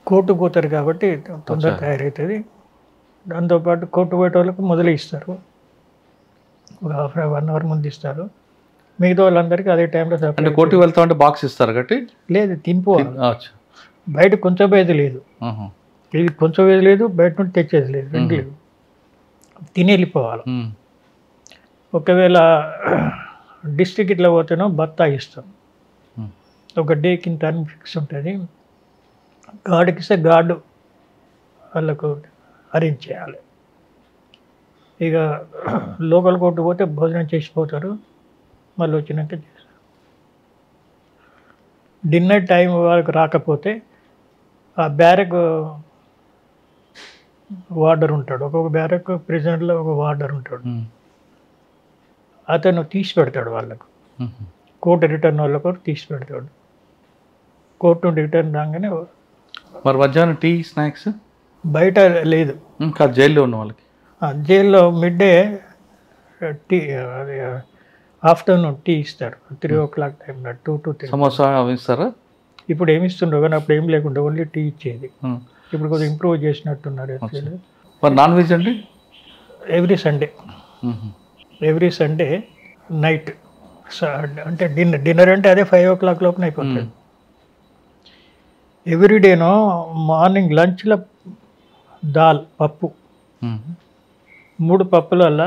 కోర్టు పోతారు కాబట్టి తొందరగా తయారవుతుంది. దాంతోపాటు కోర్టు పోయే వాళ్ళకు మొదలు ఇస్తారు, ఒక 1 hour ముందు ఇస్తారు. మిగతా వాళ్ళందరికీ అదే టైంలో. అంటే కోర్టుకు వెళ్తా అంటే బాక్స్ ఇస్తారు కాబట్టి లేదు, తినిపోవాలి. బయట కొంచెం వేది లేదు, ఇది కొంచెం వేది లేదు, బయట నుండి తెచ్చేది లేదు, 2 లేవు, తిని వెళ్ళిపోవాలి. ఒకవేళ డిస్ట్రిక్ట్ ఇట్లా పోతేనో బత్తా ఇస్తాం, ఒక డేకి ఇంత అని ఫిక్స్ ఉంటుంది. గార్డుకి ఇస్తే గార్డు వాళ్ళకు అరేంజ్ చేయాలి. ఇక లోకల్ కోర్టు పోతే భోజనం చేసిపోతారు, మళ్ళీ వచ్చినాక చేస్తారు. డిన్నర్ టైం వరకు రాకపోతే ఆ బ్యారక్ వార్డర్ ఉంటాడు, ఒక్కొక్క బ్యారక్ ప్రెసిడెంట్లో ఒక వార్డర్ ఉంటాడు, అతను తీసి పెడతాడు వాళ్ళకు. కోర్టు రిటర్న్ వాళ్ళకు తీసి పెడతాడు. కోర్టు నుండి రిటర్న్ రాగానే. మరి మధ్యాహ్నం టీ స్నాక్స్ బయట లేదు, ఇంకా జైల్లో ఉన్న వాళ్ళకి. జైల్లో mid day tea, afternoon tea ఇస్తారు 3 o'clock టైంలో, 2 to 3. సమోసా ఇస్తారా? ఇప్పుడు ఏమి ఇస్తుండో కానీ అప్పుడు ఏం లేకుండా ఓన్లీ టీ ఇచ్చేది. ఇప్పుడు కొద్దిగా ఇంప్రూవ్ చేసినట్టున్నారు. మరి నాన్ వెజ్ అండి? ఎవ్రీ సండే నైట్, అంటే డిన్నర్ అంటే అదే 5 o'clock లోపల అయిపోతుంది. ఎవ్రీడేనో మార్నింగ్ లంచ్లో దాల్, పప్పు, 3 పప్పులల్లా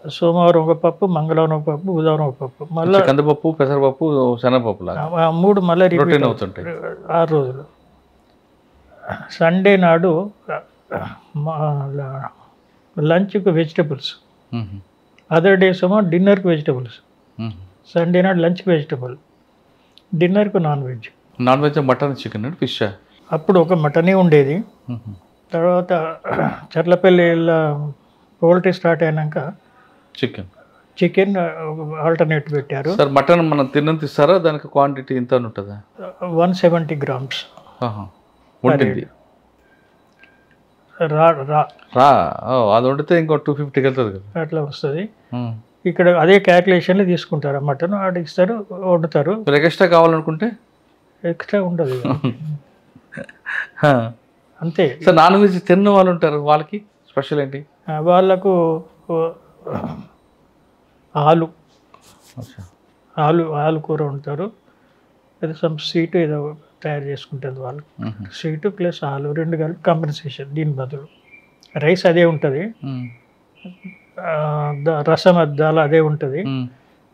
సోమవారం ఒక పప్పు, మంగళవారం ఒక పప్పు, బుధవారం ఒక పప్పు, మళ్ళీ కందిపప్పు, పెసరపప్పు, శనగపప్పు, 3 మళ్ళీ రిపీట్ అవుతుంటాయి 6 రోజులు. సండే నాడు లంచ్కి వెజిటబుల్స్, అదర్ డేస్ ఏమో డిన్నర్కి వెజిటబుల్స్. సండే నాడు లంచ్కి వెజిటబుల్, డిన్నర్కు non veg. Non veg mutton, chicken, fish. అప్పుడు ఒక మటనే ఉండేది. తర్వాత చర్లపల్లి పౌల్ట్రీ స్టార్ట్ అయినాక చికెన్ ఆల్టర్నేట్ పెట్టారు. సార్ మటన్ మనం తిన్నంత ఇస్తారా? దానికి క్వాంటిటీ ఇంత ఉంటుందా? 170 grams. వండింది రా రా రా అది వండితే ఇంకో 250కి వెళ్తుంది కదా. అట్లా వస్తుంది. ఇక్కడ అదే క్యాల్కులేషన్లు తీసుకుంటారు. మటన్ ఆడ ఇస్తారు, వండుతారు. ఎక్స్ట్రా కావాలనుకుంటే ఎక్స్ట్రా ఉండదు అంతే. సార్ నాన్ వెజ్ తిన్న వాళ్ళు ఉంటారు, వాళ్ళకి స్పెషల్ ఏంటి? వాళ్ళకు ఆలు ఆలు ఆలు కూర వండుతారు. ఏదో సమ్ స్వీట్ ఏదో తయారు చేసుకుంటుంది వాళ్ళు. స్వీట్ ప్లస్ ఆలు రెండు కలిపి కాంపెన్సేషన్. దీని బదులు రైస్ అదే ఉంటుంది, రసం దాల్ అదే ఉంటుంది.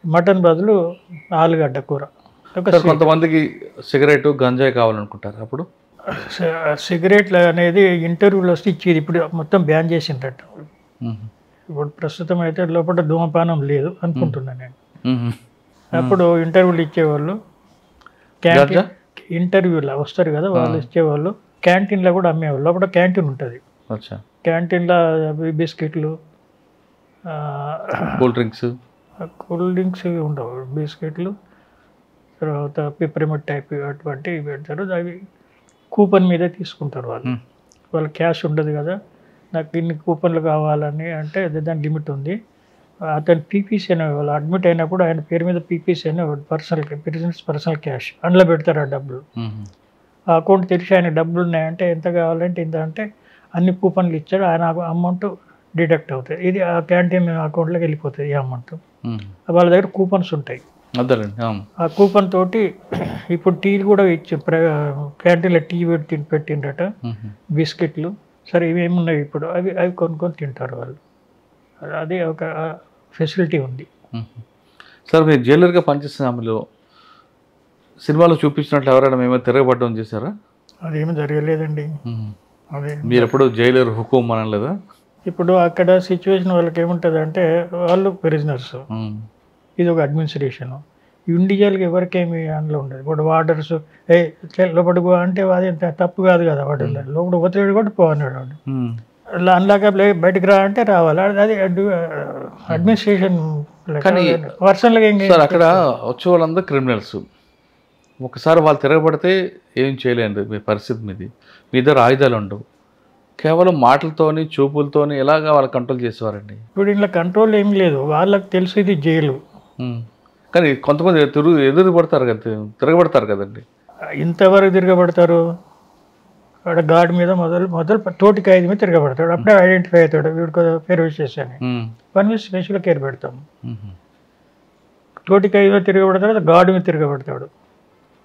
మటన్ బదులు ఆలుగడ్డ కూర. కొంతమందికి సిగరెట్ గంజాయి కావాలనుకుంటారు, అప్పుడు సిగరెట్లు అనేది ఇంటర్వ్యూలో వస్తే ఇచ్చేది. ఇప్పుడు మొత్తం బ్యాన్ చేసిందట. ఇప్పుడు ప్రస్తుతం అయితే లోపల ధూమపానం లేదు అనుకుంటున్నాను నేను. అప్పుడు ఇంటర్వ్యూలు ఇచ్చేవాళ్ళు, క్యాంటీన్ ఇంటర్వ్యూలో వస్తారు కదా వాళ్ళు ఇచ్చేవాళ్ళు. క్యాంటీన్లో కూడా అమ్మేవాళ్ళు. లోపల క్యాంటీన్ ఉంటుంది. క్యాంటీన్లో బిస్కెట్లు, కూల్ డ్రింక్స్ ఉండవు, బిస్కెట్లు, తర్వాత పిపరిమిట్ టైప్ అటువంటివి పెడతారు. అవి కూపన్ మీద తీసుకుంటారు వాళ్ళు. వాళ్ళ క్యాష్ ఉండదు కదా, నాకు ఇన్ని కూపన్లు కావాలని అంటే దాని లిమిట్ ఉంది. అతను పీపీసీ అనేవాళ్ళు. అడ్మిట్ అయినప్పుడు ఆయన పేరు మీద పీపీసీ అనేవాడు, పర్సనల్ క్యాష్. అందులో పెడతారు ఆ డబ్బులు. ఆ అకౌంట్ తెరిచి ఆయన డబ్బులు ఉన్నాయంటే ఎంత కావాలంటే ఇంత అంటే అన్ని కూపన్లు ఇచ్చాడు. ఆయన అమౌంట్ డిడక్ట్ అవుతాయి. ఇది ఆ క్యాంటీన్ అకౌంట్లోకి వెళ్ళిపోతుంది ఈ అమౌంట్. వాళ్ళ దగ్గర కూపన్స్ ఉంటాయి. ఆ కూపన్ తోటి ఇప్పుడు టీలు కూడా ఇచ్చి క్యాంటీన్లో టీ పెట్టిండట, బిస్కెట్లు. సరే ఇవేమున్నాయి ఇప్పుడు అవి కొనుక్కొని తింటారు వాళ్ళు. అదే ఒక ఫెసిలిటీ ఉంది. సార్ మీరు జైలర్గా పనిచేసిన ఆమెలో సినిమాలో చూపించినట్లు ఎవరైనా మేమో తిరగబడ్డం చేశారా? అదేమి జరగలేదండి. అదే మీరు ఎప్పుడు జైలర్ హుకుం అనలేదా? ఇప్పుడు అక్కడ సిచ్యువేషన్ వాళ్ళకి ఏముంటుంది అంటే వాళ్ళు ప్రిజనర్స్, ఇది ఒక అడ్మినిస్ట్రేషన్. ఇండివిజువల్గా ఎవరికేమి అందులో ఉండదు. ఇప్పుడు వార్డర్స్ లోపలికి అంటే అది తప్పు కాదు కదా, వాడు లోపల ఒత్తిడి కూడా పోన్నాడు వాడు. అందులాగా బయటకు రా అంటే రావాలి. అది అడ్మినిస్ట్రేషన్ వర్షన్లుగా. సార్ అక్కడ వచ్చే వాళ్ళందరూ క్రిమినల్స్. ఒకసారి వాళ్ళు తిరగబడితే ఏం చేయలేండి మీ పరిస్థితి. మీ దగ్గర ఆయుధాలు ఉండవు, కేవలం మాటలతోని చూపులతోని ఎలాగా వాళ్ళు కంట్రోల్ చేసేవారండి. ఇప్పుడు ఇలా కంట్రోల్ ఏం లేదు, వాళ్ళకి తెలుసు ఇది జైలు. కానీ కొంతమంది ఎదురు పడతారు కదా, తిరగబడతారు కదండి. ఇంతవరకు తిరగబడతారు. వాడు గార్డ్ మీద మొదలు తోటి ఖైదీ మీద తిరగబడతాడు. అప్పుడే ఐడెంటిఫై అవుతాడు, వీడికి పేరు వచ్చేసాను. వన్ మీద స్పెషల్గా కేర్ పెడతాము. తోటి ఖైదీ మీద తిరగబడతాడు, గార్డు మీద తిరగబడతాడు.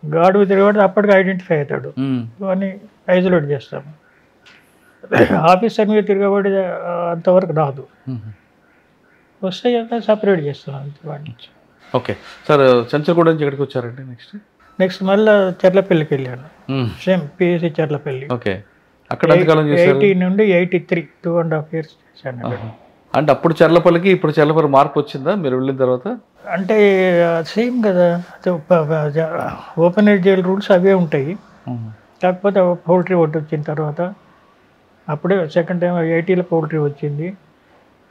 గార్డు మీద తిరగబడితే అప్పటికి ఐడెంటిఫై అవుతాడు, ఇవన్నీ ఐసోలేట్ చేస్తాము. ఆఫీసర్ మీద తిరగబడి అంతవరకు రాదు, వస్తాయి కదా సపరేట్ చేస్తాం అంతే. ఓకే సార్, చంచలగూడ నుంచి ఎక్కడికి వచ్చారండి? నెక్స్ట్ మళ్ళీ చర్లపల్లికి వెళ్ళాను. Same PSC Cherlapalli. ఓకే, అక్కడ ఎంతకాలం చేశారు? 80 నుండి 83, 2.5 years చేశాను. అంటే అప్పుడు చర్లపల్లికి ఇప్పుడు చర్లపల్లి మార్పు వచ్చిందా మీరు వెళ్ళిన తర్వాత? అంటే సేమ్ కదా, ఓపెన్ ఎయిర్ జైల్ రూల్స్ అవే ఉంటాయి. కాకపోతే పౌల్ట్రీ ఒకటి వచ్చిన తర్వాత అప్పుడే సెకండ్ టైం 80లో పౌల్ట్రీ వచ్చింది,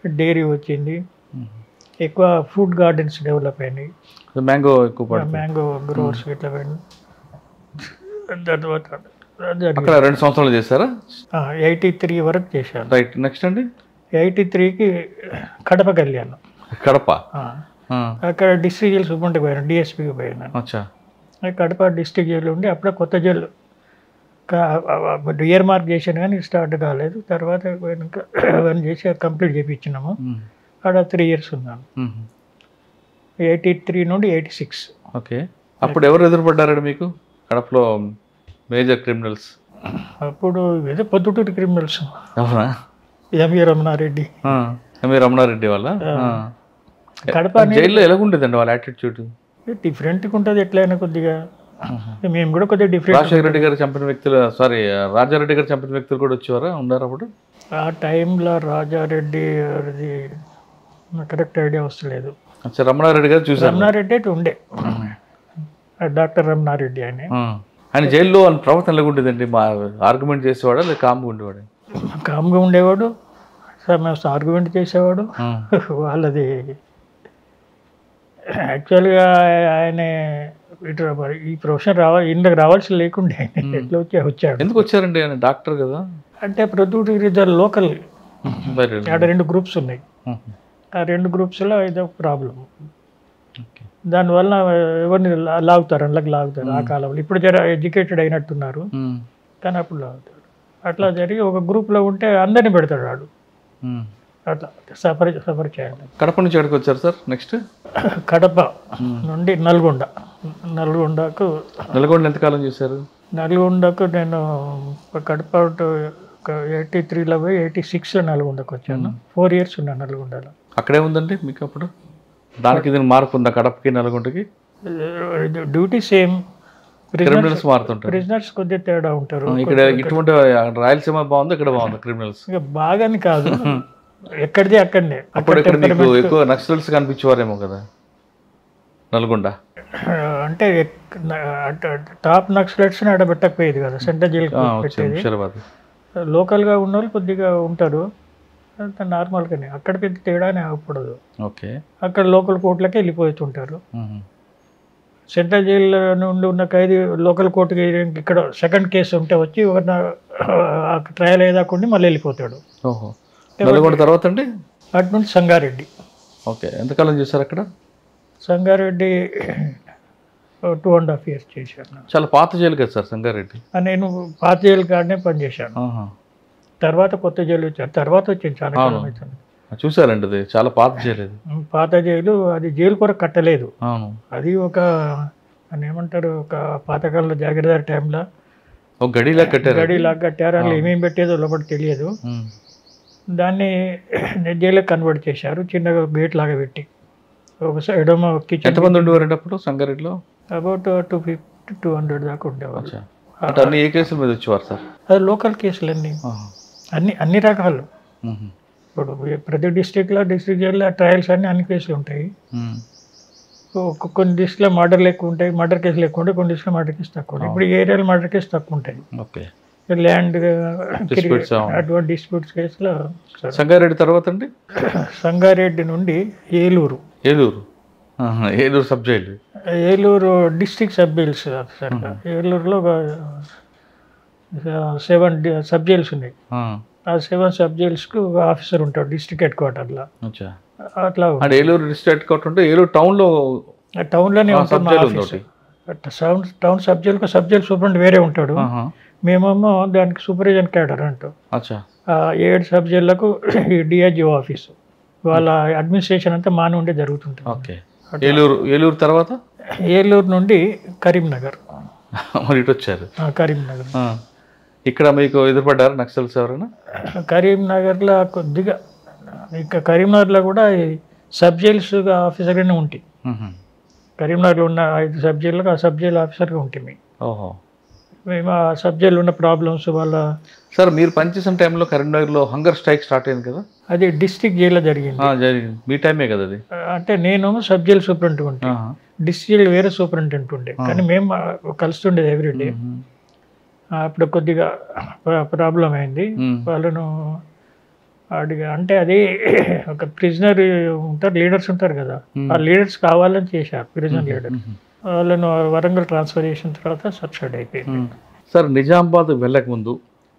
డైరీ వచ్చింది, ఎక్కువ ఫుడ్ గార్డెన్స్ డెవలప్ అయినాయి, మ్యాంగో ఎక్కువ మ్యాంగో గ్రోవర్స్ ఇట్లా పోయింది. తర్వాత అక్కడ 2 సంవత్సరాలు చేశారా? 83 వరకు చేశాను. రైట్, నెక్స్ట్ అండి 83కి కడపకి వెళ్ళాను. కడప అక్కడ డిస్ట్రిక్ట్ జైలు సూపరింటెండెంట్కి పోయాను, డిఎస్పీకి పోయాను. కడప డిస్ట్రిక్ట్ జైలు ఉండి అప్పుడే కొత్త జైలు ఇయర్ మార్క్ చేశాను కానీ స్టార్ట్ కాలేదు. తర్వాత పోయినాక అవన్నీ చేసి కంప్లీట్ చేయించినాము. అక్కడ 3 years ఉన్నాను, 83 నుండి 86. ఓకే, అప్పుడు ఎవరు ఎదురుపడ్డారండి మీకు కడపలో మేజర్ క్రిమినల్స్? అప్పుడు ఏదో పొద్దుటూరు క్రిమినల్స్. అవునా? ఎంవి రమణారెడ్డి. రమణారెడ్డి వాళ్ళ కడప జైల్లో ఎలాగుండేదండి వాళ్ళ యాటిట్యూడ్? డిఫరెంట్గా ఉంటుంది ఎట్లయినా కొద్దిగా. మేము కూడా కొద్దిగా డిఫరెంట్. రాజశేఖర రెడ్డి గారు చంపిన వ్యక్తులు, సారీ రాజారెడ్డి గారు చంపిన వ్యక్తులు కూడా వచ్చేవారా, ఉన్నారు అప్పుడు? ఆ టైంలో రాజారెడ్డి అది కరెక్ట్ ఐడియా వస్తలేదు. రమణారెడ్డి గారు చూసారు? రమణారెడ్డి అయితే ఉండే, డాక్టర్ రమణారెడ్డి ఆయన జైల్లో ఆయన ప్రవర్తన ఎలాగుండేదండి? మా ఆర్గ్యుమెంట్ చేసేవాడా లేదా కామ్గా ఉండేవాడు? కామ్గా ఉండేవాడు, ఆర్గ్యుమెంట్ చేసేవాడు. వాళ్ళది యాక్చువల్గా ఆయన ఇటు మరి ఈ ప్రొఫెషన్ ఇందుకు రావాల్సి లేకుండే ఎట్లా వచ్చాడు. ఎందుకు వచ్చారండి? ఆయన డాక్టర్ కదా. అంటే ప్రొద్దుటూరు లోకల్ మరి ఆడ 2 గ్రూప్స్ ఉన్నాయి. ఆ 2 గ్రూప్స్లో ఇదో ప్రాబ్లం. దానివల్ల ఎవరిని లాగుతారు, అందులోకి లాగుతారు ఆ కాలంలో. ఇప్పుడు జర ఎడ్యుకేటెడ్ అయినట్టున్నారు, కానీ అప్పుడు లాగుతాడు. అట్లా జరిగి ఒక గ్రూప్లో ఉంటే అందరినీ పెడతాడు వాడు. అట్లా సఫర్ చేయాలి. కడప నుంచి ఎక్కడికి వచ్చారు సార్? నెక్స్ట్ కడప నుండి నల్గొండకు ఎంతకాలం చేశారు? నల్గొండకు నేను కడప 83లో పోయి 86లో నల్గొండకు వచ్చాను. 4 years ఉన్నాను నల్గొండలో. అక్కడే ఉందండి మీకు అప్పుడు? దానికి దీని మార్పు ఉందా కడపకి నల్గొండకి? డ్యూటీ సేమ్, క్రిమినల్స్ మారుతుంటారు. ప్రిజనర్స్ కొద్దిగా తేడా ఉంటారు. ఇక్కడ ఇటువంటి రాయలసీమ బాగుంది, ఇక్కడ బాగుంది క్రిమినల్స్? ఇక బాగాని కాదు, ఎక్కడిది అక్కడనే. అప్పుడు ఇక్కడ మీకు ఎక్కువ నక్సల్స్ కనిపించేవారేమో కదా నల్గొండ? అంటే టాప్ నక్సలైట్స్ని ఆడబెట్టకపోయేది కదా, సెంట్రల్ జైలు పెట్టేది. లోకల్గా ఉన్న వాళ్ళు కొద్దిగా ఉంటారు, నార్మల్గానే. అక్కడ పెద్ద తేడానే అవ్వకూడదు. ఓకే. అక్కడ లోకల్ కోర్టులకే వెళ్ళిపోతుంటారు. సెంట్రల్ జైల్లో నుండి ఉన్న ఖైదీ లోకల్ కోర్టుకి ఇక్కడ సెకండ్ కేసు ఉంటే వచ్చి ట్రయల్ అయ్యేదాకుండా మళ్ళీ వెళ్ళిపోతాడు. ఓహో. నల్గొండ తర్వాత అండి? అటు నుండి సంగారెడ్డి. ఓకే. ఎంతకాలం చేశారు అక్కడ? సంగారెడ్డి 2.5 years చేశాను. చాలా పాత జైలు కదా సార్ సంగారెడ్డి? నేను పాత జైలు కాడనే పనిచేశాను. తర్వాత కొత్త జైలు వచ్చారు, తర్వాత వచ్చింది చాలా కాలం అవుతుంది. చూసారండి, అది చాలా పాత జైలు. పాత జైలు, అది జైలు కొరకు కట్టలేదు. అవును. అది ఒక అని ఏమంటారు, ఒక పాతకాలంలో జాగీర్దార్ టైంలో గడిలా కట్టారు. గడిలాగా కట్టారు. అందులో ఏమేమి పెట్టేదో లోపల తెలియదు. దాన్ని జైలుకి కన్వర్ట్ చేశారు, చిన్నగా గేట్ లాగా పెట్టి. ఒక సైడ్ కిచెన్. ఎంతమంది ఉండేవారండి అప్పుడు సంగారెడ్డిలో? అబౌట్ 250-200 దాకా ఉండేవారు. అన్ని ఏ కేసుల మీద వచ్చేవారు సార్? అది లోకల్ కేసులన్నీ, అన్ని రకాలు. ఇప్పుడు ప్రతి డిస్ట్రిక్ట్లో డిస్ట్రిక్ట్ జైల్లో ట్రయల్స్ అన్ని కేసులు ఉంటాయి. కొన్ని డిస్ట్రిక్ట్లో మర్డర్లు ఎక్కువ ఉంటాయి, మర్డర్ కేసులు ఎక్కువ ఉంటాయి. కొన్ని డిస్ట్రిక్ట్లో మర్డర్ కేసు తక్కువ ఉంటాయి. ఇప్పుడు ఏరియాలో మర్డర్ కేసు తక్కువ ఉంటాయి. ఓకే. ల్యాండ్ అటువంటి డిస్ప్యూట్స్ కేసులో. సంగారెడ్డి తర్వాత అండి? సంగారెడ్డి నుండి Eluru sub jail. Eluru district sub jails sir. ఏలూరులో 7 సబ్ జైల్స్ ఉన్నాయి. ఆ 7 సబ్ జైల్స్కు ఆఫీసర్ ఉంటాడు డిస్ట్రిక్ట్ హెడ్ క్వార్టర్లో. అట్లా ఏలూరు డిస్ట్రిక్ట్ హెడ్ క్వార్టర్ ఉంటే ఏలూరు టౌన్లోనే ఉంటుంది. టౌన్ సబ్ జైలుకు సబ్ జైల్ సూపరింట్ వేరే ఉంటాడు. మేమేమో దానికి సూపర్విజన్ క్యాడర్ అంటాం. 7 సబ్ జైళ్లకు డిఐజీ ఆఫీసు, వాళ్ళ అడ్మినిస్ట్రేషన్ అంతా మాని ఉండే జరుగుతుంటుంది. ఓకే. ఏలూరు తర్వాత? ఏలూరు నుండి కరీంనగర్. మరి ఇటు వచ్చారు? కరీంనగర్. ఇక్కడ మీకు ఎదురుపడ్డారు నక్సల్స్ ఎవరైనా? కరీంనగర్లో కొద్దిగా, ఇంకా కరీంనగర్లో కూడా సబ్ జైల్స్ ఆఫీసర్గానే ఉంటాయి. కరీంనగర్లో ఉన్న 5 సబ్ జైళ్ళకు ఆ సబ్ జైల్ ఆఫీసర్గా ఉంటుంది. ఓహో. మేము ఆ సబ్ జైల్లో ఉన్న ప్రాబ్లమ్స్ వాళ్ళ. సార్ మీరు పనిచేసిన టైంలో కరీంనగర్లో హంగర్ స్ట్రైక్ స్టార్ట్ అయింది కదా? అది డిస్ట్రిక్ట్ జైల్లో జరిగింది. మీ టైమే కదా అది? అంటే నేను సబ్ జైల్ సూపరింటెండెంట్ ఉంటే, డిస్ట్రిక్ట్ జైలు వేరే సూపరింటెండెంట్ ఉండే, కానీ మేము కలుస్తుండేది ఎవ్రీడే. అప్పుడు కొద్దిగా ప్రాబ్లం అయింది. వాళ్ళను అడిగా, అంటే అది ఒక ప్రిజనర్ ఉంటారు, లీడర్స్ ఉంటారు కదా, ఆ లీడర్స్ కావాలని చేశారు. ప్రిజనర్ లీడర్ వాళ్ళను వరంగల్ ట్రాన్స్ఫర్ చేసిన తర్వాత సబ్సైడ్ అయిపోయింది. సార్ నిజామాబాద్ వెళ్ళక ముందు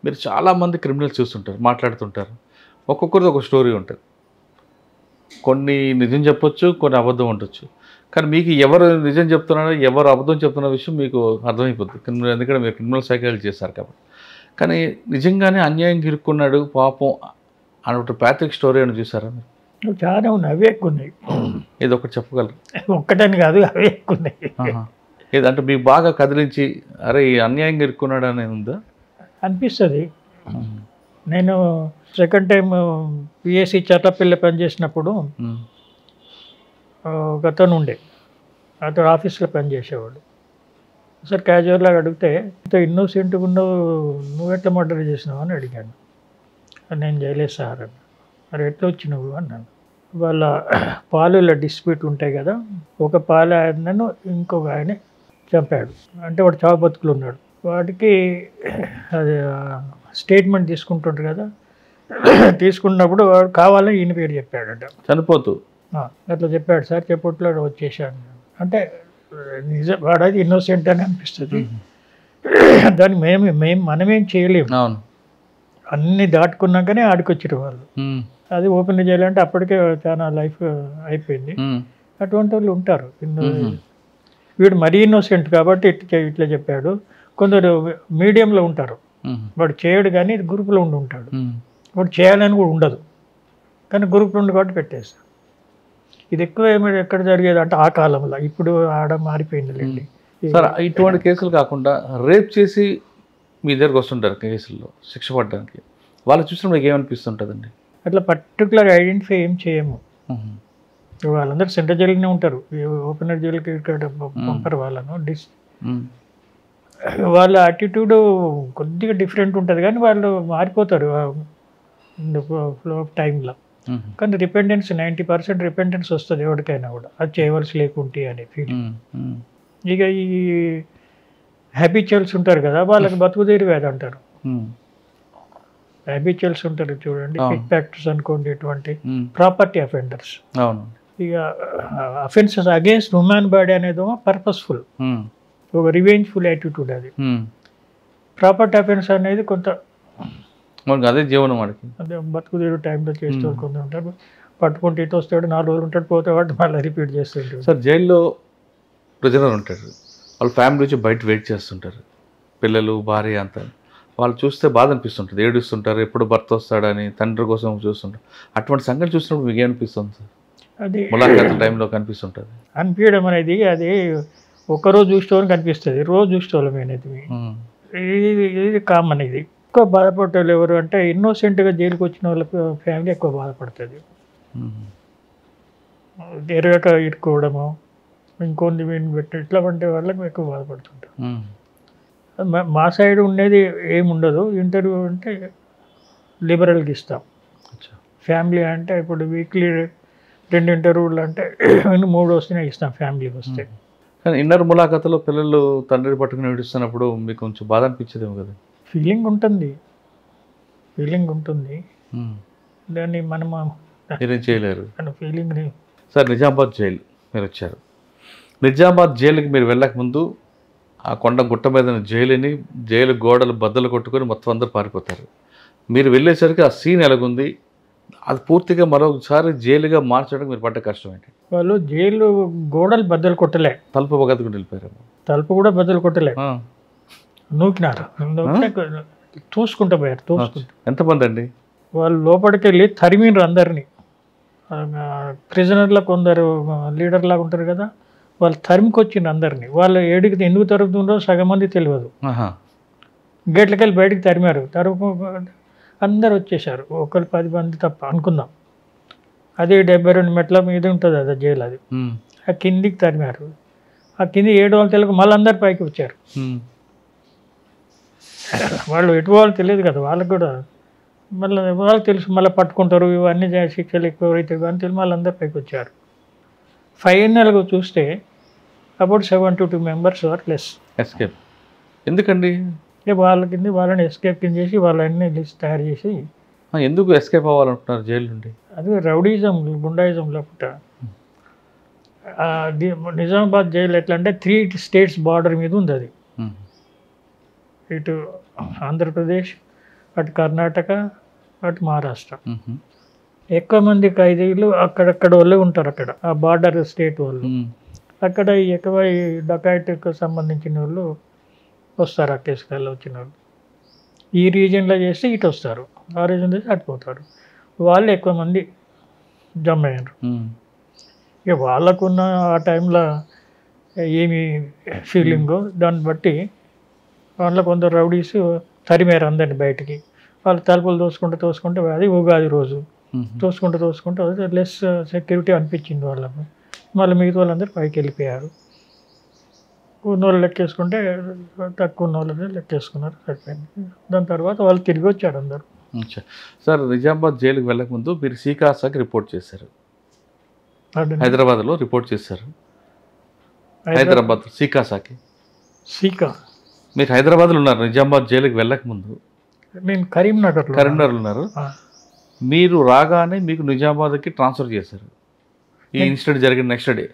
మీరు చాలామంది క్రిమినల్స్ చూస్తుంటారు, మాట్లాడుతుంటారు. ఒక్కొక్కరిది ఒక స్టోరీ ఉంటుంది. కొన్ని నిజం చెప్పొచ్చు, కొన్ని అబద్ధం ఉండొచ్చు. కానీ మీకు ఎవరు నిజం చెప్తున్నారో ఎవరు అబద్ధం చెప్తున్న విషయం మీకు అర్థమైపోతుంది, ఎందుకంటే మీరు క్రిమినల్ సైకాలజీ చేశారు కాబట్టి. కానీ నిజంగానే అన్యాయం ఇరుక్కున్నాడు పాపం అని ఒక ప్యాథిక్ స్టోరీ అని చూసారా మీరు? చాలా ఉన్నాయి, అవే ఎక్కువ ఉన్నాయి. ఇది ఒకటి చెప్పగలరు? ఒక్కటని కాదు, అవే ఎక్కువ ఉన్నాయి. ఏదంటే మీకు బాగా కదిలించి అరే అన్యాయంగా ఇరుక్కున్నాడు అనేది ఉందా? అనిపిస్తుంది. నేను సెకండ్ టైం పిఎస్సి చట్టపల్లి పనిచేసినప్పుడు ఒక అతను ఉండే, అతను ఆఫీస్లో పనిచేసేవాడు. సార్ క్యాజువల్గా అడిగితే ఇంత ఇన్నోసెంట్గా ఉన్నావు, నువ్వు ఎట్లా మర్డర్ చేసినావు అని అడిగాను. నేను చేయలేదు సార్ అని. మరి ఎట్లా వచ్చి నువ్వు అన్నాను. వాళ్ళ పాలుల డిస్ప్యూట్ ఉంటాయి కదా, ఒక పాలు ఆయనను ఇంకొక ఆయన చంపాడు. అంటే వాడు చావు బతుకులు ఉన్నాడు. వాటికి అది స్టేట్మెంట్ తీసుకుంటుంటారు కదా, తీసుకున్నప్పుడు వాడు కావాలని ఈయన పేరు చెప్పాడట చనిపోతూ. అట్లా చెప్పాడు సార్, చెప్పట్లో వచ్చేసాను. అంటే వాడది ఇన్నోసెంట్ అని అనిపిస్తుంది. దాన్ని మనమేం చేయలేము. అవును. అన్నీ దాటుకున్నాకనే ఆడికొచ్చారు వాళ్ళు. అది ఓపెన్ చేయాలంటే అప్పటికే చాలా లైఫ్ అయిపోయింది. అటువంటి వాళ్ళు ఉంటారు. వీడు మరీ ఇన్నోసెంట్ కాబట్టి ఇట్లా చెప్పాడు. కొందరు మీడియంలో ఉంటారు, వాడు చేయడు కానీ గ్రూప్లో ఉంటాడు. వాడు చేయాలని కూడా ఉండదు కానీ గ్రూప్లో ఉండి కాబట్టి పెట్టేస్తాడు. ఇది ఎక్కువ ఎక్కడ జరిగేది అంటే ఆ కాలంలో, ఇప్పుడు ఆడ మారిపోయింది. సార్ ఇటువంటి కేసులు కాకుండా రేప్ చేసి మీ దగ్గరకు వస్తుంటారు కేసుల్లో శిక్ష పడడానికి, వాళ్ళు చూసినప్పుడు మీకు ఏమనిపిస్తుంటుందండి? అట్లా పర్టికులర్ ఐడెంటిఫై ఏం చేయము. వాళ్ళందరూ సెంట్రల్ జైలునే ఉంటారు, ఓపెనర్ జైలుకి ఇక్కడ పంపరు వాళ్ళను. వాళ్ళ యాటిట్యూడ్ కొద్దిగా డిఫరెంట్ ఉంటుంది కానీ వాళ్ళు మారిపోతారు ఫ్లో ఆఫ్ టైంలో. కానీ రిపెండెన్స్ 90% రిపెండెన్స్ వస్తుంది ఎవరికైనా కూడా, అది చేయవలసి లేకుంటే అనే ఫీలింగ్. ఇక ఈ హ్యాబిచువల్స్ ఉంటారు కదా, వాళ్ళకి బతుకుదేరి వ్యాధి అంటారు. హ్యాబిచువల్స్ ఉంటారు చూడండి, పిక్ ఫ్యాక్టర్స్ అనుకోండి, ఇటువంటి ప్రాపర్టీ అఫెండర్స్. ఇక అఫెన్సెస్ అగేన్స్ట్ హ్యూమన్ బాడీ అనేది పర్పస్ఫుల్, ఒక రివెంజ్ఫుల్ యాటిట్యూడ్. అది ప్రాపర్టీ అఫెన్స్ అనేది కొంత అదే జీవనం వాడికి, అదే బతుకుదేరు టైంలో చేస్తూ కొంత ఉంటారు. పట్టుకుంటే ఇటు వస్తాడు, 4 రోజులు ఉంటాడు, పోతే వాటి మళ్ళీ రిపీట్ చేస్తుంటాడు. సార్ జైల్లో ప్రిజనర్ ఉంటారు, వాళ్ళ ఫ్యామిలీ నుంచి బయట వెయిట్ చేస్తుంటారు, పిల్లలు భార్య అంతా. వాళ్ళు చూస్తే బాధ అనిపిస్తుంటుంది, ఏడుస్తుంటారు, ఎప్పుడు భర్త వస్తాడని తండ్రి కోసం చూస్తుంటారు. అటువంటి సంఘటన చూసినప్పుడు మీకు ఏమనిపిస్తుంది సార్? అది ములాఖాత్ టైంలో కనిపిస్తుంటుంది. అనిపించడం అనేది అది ఒక్కరోజు చూసేవాళ్ళని కనిపిస్తుంది, రోజు చూసేవాళ్ళం అనేది ఇది కామన్. ఇది ఎక్కువ బాధపడేవాళ్ళు ఎవరు అంటే ఇన్నోసెంట్గా జైలుకి వచ్చిన వాళ్ళ ఫ్యామిలీ ఎక్కువ బాధపడుతుంది. ఎరగక ఇరుకోవడము, ఇంకొన్ని వీడిని పెట్టి ఇట్లా వంటి వాళ్ళకి ఎక్కువ బాధపడుతుంటారు. మా సైడ్ ఉండేది ఏముండదు. ఇంటర్వ్యూ అంటే లిబరల్గా ఇస్తాం. ఫ్యామిలీ అంటే ఇప్పుడు వీక్లీ 2 ఇంటర్వ్యూలు అంటే 3 వస్తేనే ఇస్తాం ఫ్యామిలీకి వస్తే. కానీ ఇన్నర్ ములాఖాతులో పిల్లలు తండ్రి పట్టుకుని ఏడుస్తున్నప్పుడు మీకు కొంచెం బాధ అనిపించేదేమో కదా? ఫీలింగ్ ఉంటుంది దాన్ని మనం మీరేం చేయలేరు ఫీలింగ్ని. సార్ నిజామాబాద్ జైలు మీరు వచ్చారు, నిజామాబాద్ జైలుకి మీరు వెళ్ళక ముందు ఆ కొండ గుట్ట మీద జైలు గోడలు బద్దలు కొట్టుకొని మొత్తం అందరూ పారిపోతారు. మీరు వెళ్ళేసరికి ఆ సీన్ ఎలాగుంది, అది పూర్తిగా మరొకసారి జైలుగా మార్చడానికి మీరు పడ్డ కష్టం ఏంటి? వాళ్ళు జైలు గోడలు బద్దలు కొట్టలే, తలుపు పగదుకుని వెళ్ళిపోయారు. తలుపు కూడా బద్దలు కొట్టలే, నూకినారు, తోసుకుంటూ పోయారు. ఎంతమంది అండి? వాళ్ళు లోపలికి వెళ్ళి తరిమినారు అందరినీ. ప్రిజనర్లో కొందరు లీడర్ లాగా ఉంటారు కదా, వాళ్ళు తరిమికొచ్చిండ్రు అందరినీ. వాళ్ళు ఎందుకు తరుగుతుండో సగం మంది తెలియదు. గేట్లకి వెళ్ళి బయటికి తరిమారు. అందరు వచ్చేసారు, ఒకరు 10 మంది తప్ప అనుకుందాం. అది 72 మెట్ల మీద ఉంటుంది అది జైలు. అది ఆ కిందికి తరిమారు. ఆ కింది 7 వాళ్ళు తెలుగు మళ్ళీ అందరు పైకి వచ్చారు. వాళ్ళు ఎటు వాళ్ళు తెలియదు కదా వాళ్ళకి కూడా, మళ్ళీ వాళ్ళకి తెలుసు మళ్ళీ పట్టుకుంటారు, ఇవన్నీ శిక్షలు ఎక్కువ అయితే కానీ తెలిసి మళ్ళీ అందరు పైకి వచ్చారు. ఫైనల్గా చూస్తే about 72 members are less escape. ఎందుకండి? వాళ్ళని ఎస్కేప్ కింద చేసి వాళ్ళని లిస్ట్ తయారు చేసి. ఎందుకు ఎస్కేప్ అవ్వాలనుకుంటున్నారు జైలు నుండి? అది రౌడీజం, గుండాయిజం లేకుండా. నిజామాబాద్ జైలు ఎట్లా అంటే 3 స్టేట్స్ బార్డర్ మీద ఉంది అది. ఇటు ఆంధ్రప్రదేశ్, అటు కర్ణాటక, అటు మహారాష్ట్ర. ఎక్కువ మంది ఖైదీలు అక్కడక్కడ వాళ్ళే ఉంటారు, అక్కడ ఆ బార్డర్ స్టేట్ వాళ్ళు. అక్కడ ఎక్కువ డకాయిట్కి సంబంధించిన వాళ్ళు వస్తారు, ఆ కేసులలో వచ్చిన వాళ్ళు. ఈ రీజియన్లో చేస్తే ఇటు వస్తారు, ఆ రీజన్లో చేస్తే అటుపోతారు. వాళ్ళు ఎక్కువ మంది జమ అయ్యారు. ఇక వాళ్ళకున్న ఆ టైంలో ఏమి ఫీలింగో దాన్ని బట్టి వాళ్ళ కొందరు రౌడీస్ తరిమారు అందరిని బయటికి. వాళ్ళు తలుపులు తోసుకుంటే అది ఉగాది రోజు తోసుకుంటే లెస్ సెక్యూరిటీ అనిపించింది వాళ్ళకు. మళ్ళీ మిగతా వాళ్ళందరూ పైకి వెళ్ళిపోయారు. ఉన్నోళ్ళు లెక్కేసుకుంటే తక్కువ ఉన్న వాళ్ళు లెక్కేసుకున్నారు, సరిపోయింది. దాని తర్వాత వాళ్ళు తిరిగి వచ్చారు అందరూ. సార్ నిజామాబాద్ జైలుకి వెళ్ళకముందు మీరు సీకాసాకి రిపోర్ట్ చేశారు, హైదరాబాద్లో రిపోర్ట్ చేశారు. హైదరాబాద్ సీకాసాకి మీరు హైదరాబాద్లో ఉన్నారు, నిజామాబాద్ జైలుకి వెళ్ళకముందు. నేను కరీంనగర్లో ఉన్నారు. మీరు రాగానే మీకు నిజామాబాద్కి ట్రాన్స్ఫర్ చేశారు. ఈ ఇన్సిడెంట్ జరిగిన నెక్స్ట్ డే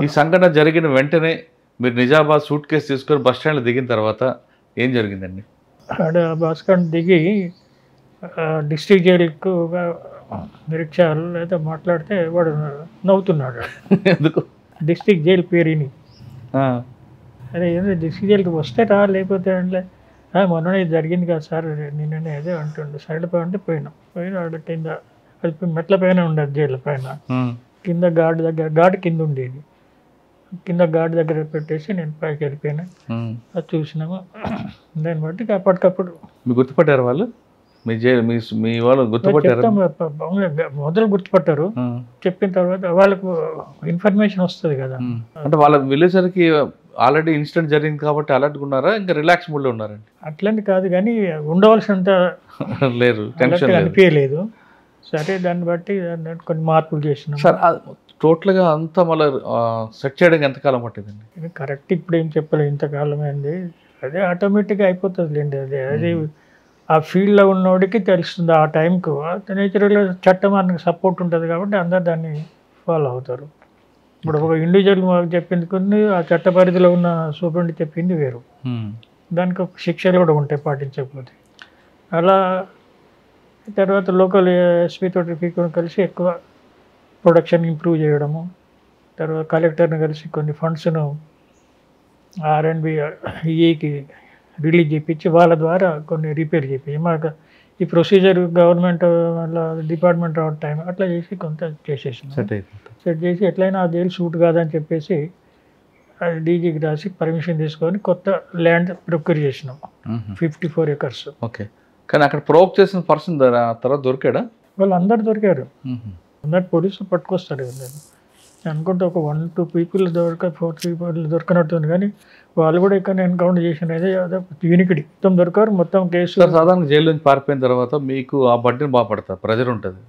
ఈ సంఘటన జరిగిన వెంటనే మీరు నిజామాబాద్ సూట్ కేసు తీసుకొని బస్ స్టాండ్లో దిగిన తర్వాత ఏం జరిగిందండి? ఆడ బస్ స్టాండ్ దిగి డిస్ట్రిక్ట్ జైలుకు రిక్షాలు లేదా మాట్లాడితే వాడు నవ్వుతున్నాడు. ఎందుకు? డిస్ట్రిక్ట్ జైలు పేరుని అరే ఏంటో డిస్ట్రిక్ట్ జైలుకి వస్తే రా, లేకపోతే అంటే మొన్ననే జరిగింది కదా సార్ నిన్ననే అదే అంటుండే. సైడ్ అంటే పోయినాం. ఆడ కింద అది మెట్ల పైన ఉండదు, జైలు పైన కింద గార్డు దగ్గర, గార్డు కింద ఉండేది, కింద గార్డు దగ్గర పెట్టేసి నేను పైకి వెళ్ళిపోయినా. అది చూసినాము. దాన్ని బట్టి అప్పటికప్పుడు మీరు గుర్తుపట్టారు వాళ్ళు? మీ వాళ్ళు గుర్తుపట్టారు? మొదలు గుర్తుపట్టారు. చెప్పిన తర్వాత వాళ్ళకు ఇన్ఫర్మేషన్ వస్తుంది కదా. అంటే వాళ్ళ వెళ్ళేసరికి ఆల్రెడీ ఇన్సిడెంట్ జరిగింది కాబట్టి అలర్ట్గా ఉన్నారా, ఇంకా రిలాక్స్ మూడ్లో ఉన్నారండి? అట్లని కాదు కానీ ఉండవలసినంత లేరు, టెన్షన్ అనిపించలేదు. సరే దాన్ని బట్టి కొన్ని మార్పులు చేసినాం సార్. టోటల్గా అంతా మళ్ళీ సెట్ చేయడానికి ఎంతకాలం పట్టిందండి? ఇది కరెక్ట్ ఇప్పుడు ఏం చెప్పలేదు, ఇంతకాలం అయింది. అదే ఆటోమేటిక్గా అయిపోతుంది లేండి. అది ఆ ఫీల్డ్లో ఉన్నోడికి తెలుస్తుంది ఆ టైంకు. నేచురల్గా చట్టం మనకు సపోర్ట్ ఉంటుంది కాబట్టి అందరు దాన్ని ఫాలో అవుతారు. ఇప్పుడు ఒక ఇండివిజువల్ మాకు చెప్పింది కొన్ని, ఆ చట్ట పరిధిలో ఉన్న సూపరింట్ చెప్పింది వేరు. దానికి ఒక శిక్షలు కూడా ఉంటాయి పాటించకపోతే. అలా తర్వాత లోకల్ ఎస్పీ తోటి పీకొని కలిసి ఎక్కువ ప్రొడక్షన్ ఇంప్రూవ్ చేయడము, తర్వాత కలెక్టర్ని కలిసి కొన్ని ఫండ్స్ను R&B ఈకి రిలీజ్ చేయించి వాళ్ళ ద్వారా కొన్ని రిపేర్ చేయించి మాకు ఈ ప్రొసీజర్ గవర్నమెంట్ వల్ల డిపార్ట్మెంట్ ఆఫ్ టైం అట్లా చేసి కొంత చేసేసినాం. సెట్ చేసి ఎట్లయినా ఆ జైలు సూట్ కాదని చెప్పేసి అది డీజీకి రాసి పర్మిషన్ తీసుకొని కొత్త ల్యాండ్ ప్రొక్యూర్ చేసినాం, 54 acres. ఓకే, కానీ అక్కడ ప్రొవోక్ చేసిన పర్సన్ తర్వాత దొరికాడా? వాళ్ళు అందరు దొరికారు, అందరు పోలీసులు పట్టుకొస్తారు. నేను అనుకుంటే ఒక 1-2 people 4 people దొరకనట్టుంది, కానీ వాళ్ళు కూడా ఇక్కడ ఎన్కౌంటర్ చేసిన అదే యూనికిడి మొత్తం దొరకారు. మొత్తం కేసు సాధారణ జైలు నుంచి పారిపోయిన తర్వాత మీకు ఆ బడ్డీని బాగా పడతారు, ప్రెజర్ ఉంటుంది,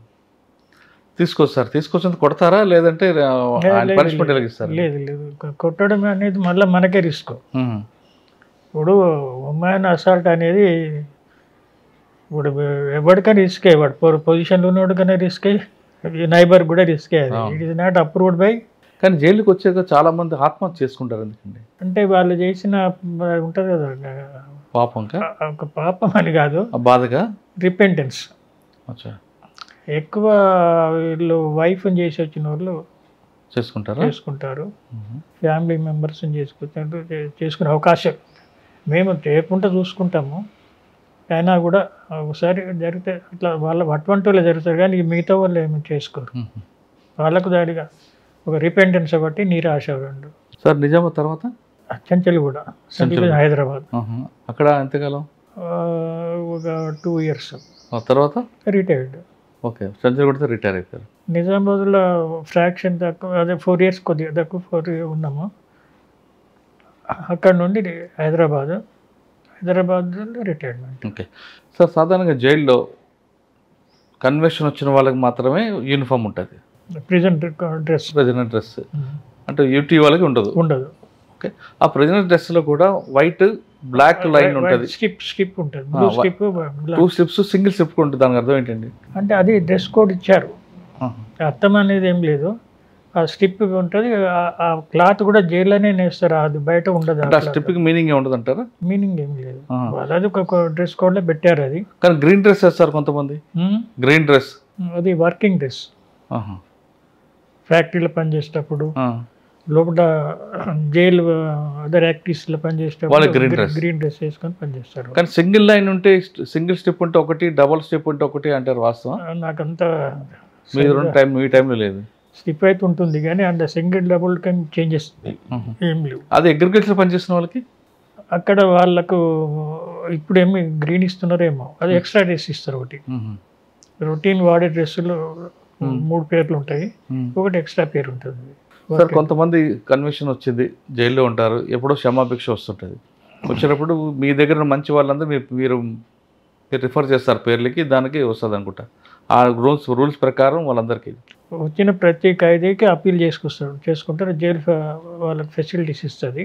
తీసుకొస్తారు. తీసుకొచ్చి కొడతారా లేదంటే పనిష్మెంట్ ఎలాగిస్తారు? లేదు లేదు, కొట్టడం అనేది మళ్ళీ మనకే రిస్క్. ఇప్పుడు ఉమెన్ అసాల్ట్ అనేది ఇప్పుడు ఎవరికైనా రిస్కే, వాడు పొజిషన్లో ఉన్నవాడికైనా రిస్కే, నైబర్ కూడా రిస్కే. అది it is not approved by. కానీ జైలుకి వచ్చాక చాలా మంది ఆత్మహత్య చేసుకుంటారు, ఎందుకండి? అంటే వాళ్ళు చేసిన ఉంటుంది కదా పాపం, ఒక పాపం అని కాదు, బాధగా రిపెంటెన్స్. ఎక్కువ వీళ్ళు వైఫ్ని చేసి వచ్చిన వాళ్ళు చేసుకుంటారు, ఫ్యామిలీ మెంబర్స్ని చేసుకునే అవకాశం మేము చేయకుండా చూసుకుంటాము. అయినా కూడా ఒకసారి జరిగితే అట్లా వాళ్ళ అటువంటి వాళ్ళు జరుగుతారు, కానీ మిగతా వాళ్ళు ఏమి చేసుకోరు. వాళ్ళకు దాడిగా ఒక రిపెంటెన్స్ ఒకటి, నిరాశ రెండు. సార్ నిజామా తర్వాత చెంచల్గూడ, హైదరాబాద్. అక్కడ ఎంతకాలం? ఒక 2 years. తర్వాత రిటైర్డ్. ఓకే, చెంచల్గూడతో రిటైర్ అయిపోయారు. నిజామాబాద్లో ఫ్రాక్షన్ తక్కువ, అదే 4 years కొద్దిగా తక్కువ 4 years ఉన్నాము. అక్కడ నుండి హైదరాబాద్లో రిటైర్మెంట్. ఓకే సార్, సాధారణంగా జైల్లో కన్వెన్షన్ వచ్చిన వాళ్ళకి మాత్రమే యూనిఫామ్ ఉంటుంది, ప్రిజనర్ డ్రెస్. అంటే యూటీ వాళ్ళకి ఉండదు. ఓకే, ఆ ప్రిజనర్ డ్రెస్లో కూడా వైట్ బ్లాక్ లైన్ ఉంటుంది, స్ట్రిప్ ఉంటుంది, 2 strips సింగిల్ స్ట్రిప్ ఉంటుంది. దానికి అర్థం ఏంటండి? అంటే అది డ్రెస్ కోడ్ ఇచ్చారు, అర్థం అనేది ఏం లేదు. ఆ స్ట్రిప్ ఉంటుంది, ఆ క్లాత్ కూడా జైల్లోనే నేస్తారు, అది బయట ఉండదు. ఆ స్ట్రిప్కి మీనింగ్ ఏమి ఉండదు అంటారా? మీనింగ్ ఏం లేదు, అది ఒక డ్రెస్ కోడ్లో పెట్టారు. అది కానీ గ్రీన్ డ్రెస్ వేస్తారు కొంతమంది. గ్రీన్ డ్రెస్ అది వర్కింగ్ డ్రెస్, ఫ్యాక్టరీలో పనిచేసేటప్పుడు, లోపల జైలు అదర్ యాక్టివిటీస్లో పనిచేసేటప్పుడు గ్రీన్ డ్రెస్ వేసుకొని పనిచేస్తారు. కానీ సింగిల్ లైన్ ఉంటే, సింగిల్ స్టెప్ ఉంటే ఒకటి, డబుల్ స్టెప్ ఉంటే ఒకటి అంటారు, వాస్తవం? నాకంతా మీ టైంలో లేదు. స్లిప్ అయితే ఉంటుంది కానీ అంత సింగిల్ డబుల్ టైం చేంజెస్ ఏం లేవు. అది అగ్రికల్చర్ పనిచేసిన వాళ్ళకి అక్కడ వాళ్ళకు ఇప్పుడు ఏమి గ్రీన్ ఇస్తున్నారేమో, అది ఎక్స్ట్రా డ్రెస్ ఇస్తారు. ఒకటి రొటీన్ వాడే డ్రెస్సులు 3 పేర్లు ఉంటాయి, ఒకటి ఎక్స్ట్రా పేరు ఉంటుంది. సార్ కొంతమంది కన్విక్షన్ వచ్చింది, జైల్లో ఉంటారు, ఎప్పుడో క్షమాభిక్ష వస్తుంటుంది. వచ్చినప్పుడు మీ దగ్గర మంచి వాళ్ళందరూ మీరు రిఫర్ చేస్తారు పేర్లకి, దానికి వస్తుంది అనుకుంటా. ఆ రూల్స్ ప్రకారం వాళ్ళందరికీ వచ్చిన ప్రతి ఖైదీకి అప్పీల్ చేసుకుంటారు. జైలు వాళ్ళకి ఫెసిలిటీస్ ఇస్తుంది.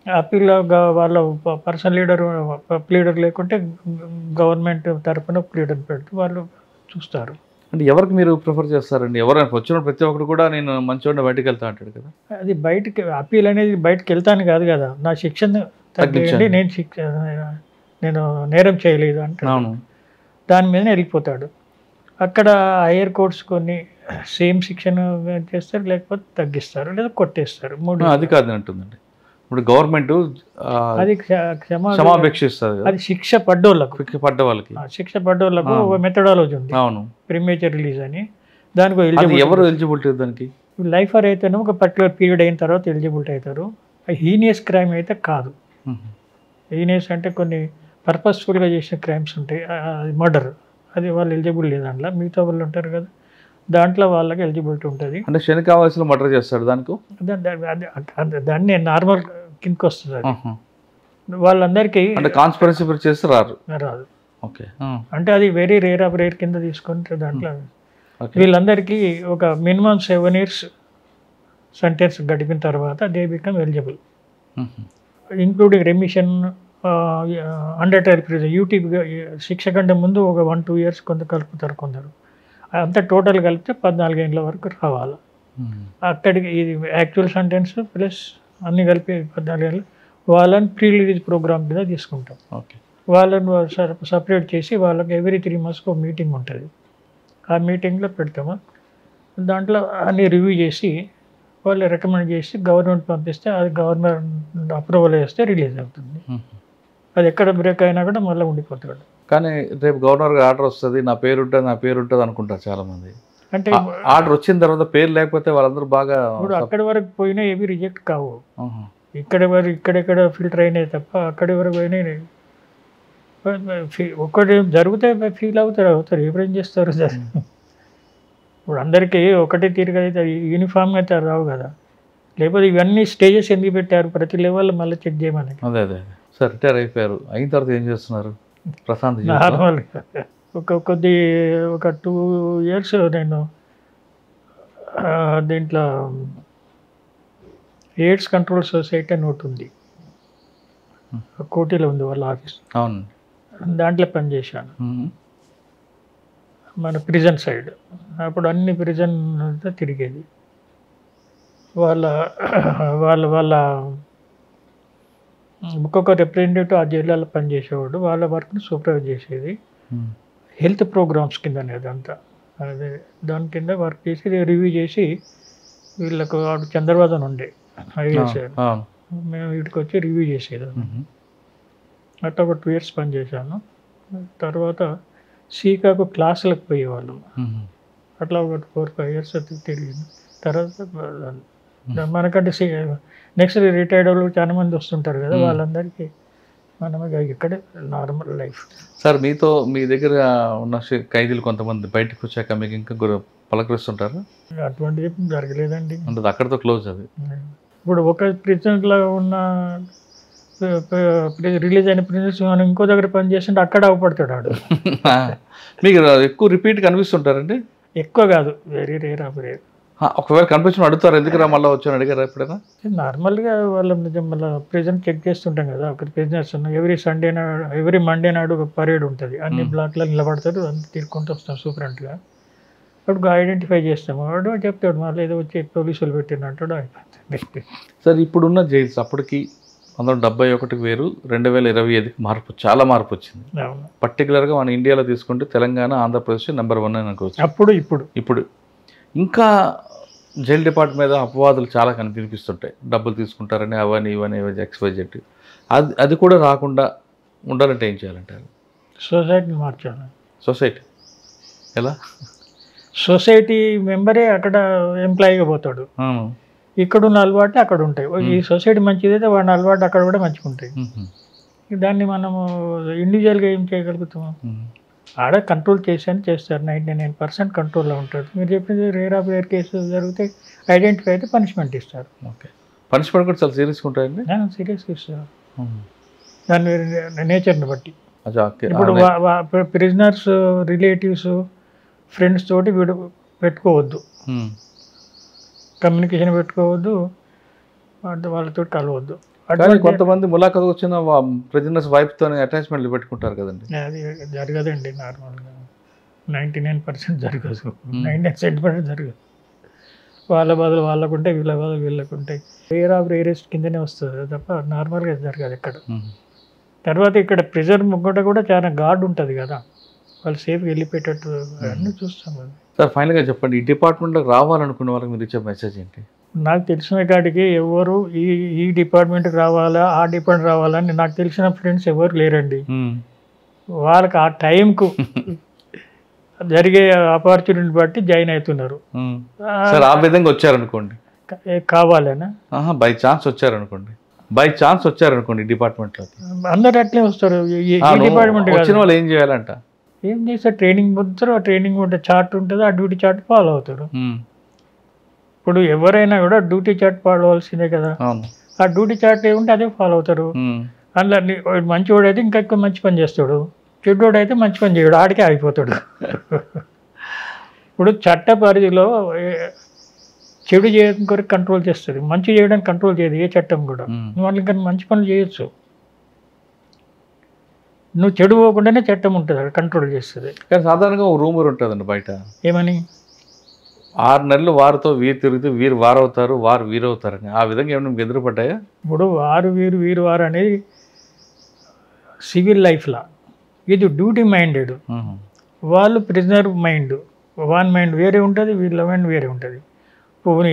అప్పీల్ వాళ్ళ పర్సనల్ లీడర్ లేకుంటే గవర్నమెంట్ తరఫున లీడర్ పెట్టి వాళ్ళు చూస్తారు. అంటే ఎవరికి మీరు ప్రిఫర్ చేస్తారండి? ఎవరైనా వచ్చిన ప్రతి ఒక్కరు కూడా నేను మంచివాడిని బయటకు వెళ్తా అంటాడు కదా. అది బయటికి అప్పీల్ అనేది బయటకు వెళ్తాను కాదు కదా, నా శిక్షను తగ్గించండి, నేను నేరం చేయలేదు అంటాడు. అవును. దాని మీదనే వెళ్ళిపోతాడు. అక్కడ హైయర్ కోర్ట్స్ కొన్ని సేమ్ శిక్షను చేస్తారు, లేకపోతే తగ్గిస్తారు, లేదా కొట్టేస్తారు. అది కాదు అంటుందండి. ఇప్పుడు గవర్నమెంట్ అది క్షమాపేక్షిస్తుంది. అది శిక్ష పడ్డోళ్ళకు శిక్ష పడ్డోళ్ళకు ఒక మెథడాలజీ ఉంది. అవును. ప్రీమేచర్ రిలీజ్ అని. దానికి ఎవరు ఎలిజిబిలిటీ దానికి? లైఫర్ అయితేనే ఒక పర్టికులర్ పీరియడ్ అయిన తర్వాత ఎలిజిబిలిటీ అవుతారు. హీనియస్ క్రైమ్ అయితే కాదు. హీనియస్ అంటే కొన్ని పర్పస్ఫుల్గా చేసిన క్రైమ్స్ ఉంటాయి, మర్డర్, అది వాళ్ళు ఎలిజిబుల్ లేదు. దాంట్లో మిగతా వాళ్ళు ఉంటారు కదా, దాంట్లో వాళ్ళకి ఎలిజిబిలిటీ ఉంటుంది. అంటే శనికా వయసులో మర్డర్ చేస్తాడు దానికి, దాన్ని నార్మల్ కిందకి వస్తుంది. అది వాళ్ళందరికీ అంటే కాన్స్పిరసీ చేస్తే రాదు. ఓకే. అంటే అది వెరీ రేర్ ఆఫ్ రేర్ కింద తీసుకుంటే దాంట్లో వీళ్ళందరికీ ఒక మినిమం 7 years సెంటెన్స్ గడిపిన తర్వాత they become eligible, including remission, under trial prison, యూటీగా శిక్ష కంటే ముందు ఒక 1-2 years కొంత కలుపుతారు కొందరు. అంతా టోటల్ కలిపితే 14 ఏళ్ళ వరకు రావాలి. అక్కడికి ఇది యాక్చువల్ సెంటెన్స్ ప్లస్ అన్నీ కలిపి 14 ఏళ్ళు. వాళ్ళని ప్రీ రిలీజ్ ప్రోగ్రామ్ మీద తీసుకుంటాం. వాళ్ళని సపరేట్ చేసి వాళ్ళకి ఎవ్రీ 3 months ఒక మీటింగ్ ఉంటుంది. ఆ మీటింగ్లో పెడతాము. దాంట్లో అన్ని రివ్యూ చేసి వాళ్ళు రికమెండ్ చేసి గవర్నమెంట్ పంపిస్తే అది గవర్నమెంట్ అప్రూవల్ చేస్తే రిలీజ్ అవుతుంది. అది ఎక్కడ బ్రేక్ అయినా కూడా మళ్ళీ ఉండిపోతాడు. కానీ రేపు గవర్నర్ ఆర్డర్ వస్తుంది, నా పేరు ఉంటుంది అనుకుంటారు చాలామంది. అంటే ఆర్డర్ వచ్చిన తర్వాత పేరు లేకపోతే వాళ్ళందరూ బాగా ఇప్పుడు అక్కడి వరకు పోయినా ఏవి రిజెక్ట్ కావు. ఇక్కడెక్కడ ఫిల్టర్ అయినాయి తప్ప అక్కడి వరకు పోయినాయి. ఒక్కటి జరిగితే ఫీల్ అవుతారు ఎవరేం చేస్తారు. ఇప్పుడు అందరికీ ఒకటే తీరుగా అయితే యూనిఫామ్గా అయితే రావు కదా. లేకపోతే ఇవన్నీ స్టేజెస్ ఎందుకు పెట్టారు, ప్రతి లెవెల్లో మళ్ళీ చెక్ చేయమని. అదే సార్, రిటైర్ అయిపోయారు. అయిన తర్వాత ఏం చేస్తున్నారు? ప్రశాంత్ నార్మల్ ఒక 2 years నేను దీంట్లో ఎయిడ్స్ కంట్రోల్ సొసైటీ అని ఒకటి ఉంది, కోటిలో ఉంది వాళ్ళ ఆఫీస్. అవును. దాంట్లో పనిచేశాను మన ప్రిజన్ సైడ్. అప్పుడు అన్ని ప్రిజన్ అంతా తిరిగేది. వాళ్ళ ఒక్కొక్క రిప్రజెంటేటివ్ ఆ జిల్లాలో పనిచేసేవాడు. వాళ్ళ వర్క్ని సూపర్వైజ్ చేసేది. హెల్త్ ప్రోగ్రామ్స్ కింద అనేది అంతా అదే దాని కింద వర్క్ చేసి రివ్యూ చేసి వీళ్ళకు చంద్రబాబు అని ఉండే ఐఏఎస్, మేము వీటికి వచ్చి రివ్యూ చేసేది. అట్లా ఒక 2 years పనిచేశాను. తర్వాత సీకాకు క్లాసులకు పోయేవాళ్ళు. అట్లా ఒక 4-5 years తిరిగింది. తర్వాత మనకంటే నెక్స్ట్ రిటైర్డ్ వాళ్ళు చాలా మంది వస్తుంటారు కదా, వాళ్ళందరికీ మనం ఇక్కడే నార్మల్ లైఫ్. సార్, మీ దగ్గర ఉన్న ఖైదీలు కొంతమంది బయటకు వచ్చాక మీకు ఇంకా పలకరిస్తుంటారు? అటువంటిది జరగలేదండి. అంటే అక్కడితో క్లోజ్ అది. ఇప్పుడు ఒక ప్రిజన్లో ఉన్న రిలీజ్ అయిన ప్రిజన్స్ మనం ఇంకో దగ్గర పని చేస్తుంటే అక్కడ అవపడతాడు వాడు. మీకు ఎక్కువ రిపీట్ కనిపిస్తుంటారండి? ఎక్కువ కాదు, వెరీ రేర్ ఆఫ్ రేర్. ఒకవేళ కనిపించిన అడుగుతారు, ఎందుకు మళ్ళీ వచ్చాను అడిగారు ఎప్పుడైనా? నార్మల్గా వాళ్ళ మళ్ళీ ప్రెజెంట్ చెక్ చేస్తుంటాం కదా, అక్కడ ప్రిజనర్స్ ఉన్నాయి. ఎవ్రీ మండే నాడు ఒక పరేడ్ ఉంటుంది, అన్ని బ్లాక్లో నిలబడతారు, అన్ని తిరుక్కుంటూ వస్తాం సూపరెంట్గా. అప్పుడు ఐడెంటిఫై చేస్తాము. వాడు చెప్తాడు మళ్ళీ ఏదో వచ్చి పోలీసులు పెట్టినట్టు అయిపోతుంది. సార్, ఇప్పుడున్న జైల్స్ అప్పటికి 1971 వేరు, 2025కి చాలా మార్పు వచ్చింది. పర్టికులర్గా మన ఇండియాలో తీసుకుంటే తెలంగాణ, ఆంధ్రప్రదేశ్ నెంబర్ 1 అని అనుకోవచ్చు. ఇప్పుడు ఇంకా జైల్ డిపార్ట్మెంట్ మీద అపవాదులు చాలా వినిపిస్తుంటాయి. డబ్బులు తీసుకుంటారని అవన్నీ ఇవన్నీ XYZ. అది కూడా రాకుండా ఉండాలంటే ఏం చేయాలంటారు? సొసైటీని మార్చాలి. సొసైటీ ఎలా? సొసైటీ మెంబరే అక్కడ ఎంప్లాయీగా పోతాడు. ఇక్కడున్న అలవాటు అక్కడ ఉంటాయి. ఈ సొసైటీ మంచిదైతే వాడిన అలవాటు అక్కడ కూడా మంచిగా ఉంటాయి. దాన్ని మనము ఇండివిజువల్గా ఏం చేయగలుగుతాము? ఆడ కంట్రోల్ చేస్తారు. 99% కంట్రోల్లో ఉంటాడు. మీరు చెప్పింది రేర్ ఆఫ్ రేర్ కేసు జరిగితే ఐడెంటిఫై అయితే పనిష్మెంట్ ఇస్తారు. ఓకే, పనిష్మెంట్ కూడా చాలా సీరియస్గా ఉంటాయండి. సీరియస్గా ఇస్తారు దాని నేచర్ని బట్టి. ఇప్పుడు ప్రిజనర్స్ రిలేటివ్స్ ఫ్రెండ్స్ తోటి వీడు పెట్టుకోవద్దు, కమ్యూనికేషన్ పెట్టుకోవద్దు, వాళ్ళతో కలవద్దు. కొంతమంది ములాఖత్ వచ్చిన ప్రిజనర్స్ వైఫ్తో అటాచ్మెంట్లు పెట్టుకుంటారు కదండి. అది జరగదండి నార్మల్గా. 99% జరగదు, 99% జరగదు. వాళ్ళ బాధలు వాళ్ళకుంటాయి, వీళ్ళ బాధలు వీళ్ళకుంటాయి. రేర్ ఆఫ్ రేరెస్ట్ కిందనే వస్తుంది తప్ప నార్మల్గా జరగదు ఎక్కడ. తర్వాత ఇక్కడ ప్రిజర్ ముగ్గట కూడా చాలా గార్డ్ ఉంటుంది కదా, వాళ్ళు సేఫ్గా వెళ్ళిపోయేటట్టు అన్నీ చూస్తాం. సార్ ఫైనల్గా చెప్పండి, ఈ డిపార్ట్మెంట్లోకి రావాలనుకున్న వాళ్ళకి మీరు ఇచ్చే మెసేజ్ ఏంటి? నాకు తెలిసిన కాడికి ఎవరు ఈ డిపార్ట్మెంట్కి రావాలా ఆ డిపార్ట్మెంట్ రావాలని నాకు తెలిసిన ఫ్రెండ్స్ ఎవరు లేరండి. వాళ్ళకి ఆ టైంకు జరిగే ఆపర్చునిటీ బట్టి జాయిన్ అవుతున్నారు. సార్ ఆ విధంగా వచ్చారనుకోండి, కావాలనా బై ఛాన్స్ వచ్చారనుకోండి డిపార్ట్మెంట్లోకి, అందరు అట్లే వస్తారు. డిపార్ట్మెంట్ వచ్చిన వాళ్ళు ఏం చేయాలంట? ఏం చేస్తారు, ట్రైనింగ్ పొందుతారు. ఆ ట్రైనింగ్ ఉంటే చార్ట్ ఉంటుంది, ఆ డ్యూటీ చార్ట్ ఫాలో అవుతారు. ఇప్పుడు ఎవరైనా కూడా డ్యూటీ చార్ట్ ఫాలో అవ్వాల్సిందే కదా. ఆ డ్యూటీ చార్ట్ ఏముంటే అదే ఫాలో అవుతారు. అందులో మంచివాడు అయితే ఇంకా ఎక్కువ మంచి పని చేస్తాడు, చెడ్డోడు అయితే మంచి పని చేయడు, ఆడికే ఆగిపోతాడు. ఇప్పుడు చట్ట పరిధిలో చెడు చేయడం కొరకు కంట్రోల్ చేస్తుంది, మంచి చేయడానికి కంట్రోల్ చేయదు ఏ చట్టం కూడా. వాళ్ళు ఇంకా మంచి పనులు చేయొచ్చు, నువ్వు చెడు పోకుండానే చట్టం ఉంటుంది, అది కంట్రోల్ చేస్తుంది. కానీ సాధారణంగా ఒక రూమర్ ఉంటుందండి బయట, ఏమని 6 నెలలు వారితో వీరు తిరిగితే వీరు వారవుతారు, వారు వీరవుతారని. ఆ విధంగా ఏమైనా ఎదురుపడ్డాయా? ఇప్పుడు వీరు వారు అనేది సివిల్ లైఫ్లా, ఇది డ్యూటీ మైండెడ్. వాళ్ళు ప్రిజనర్ మైండ్, వాన్ మైండ్ వేరే ఉంటుంది, వీళ్ళ మైండ్ వేరే ఉంటుంది. ఇప్పుడు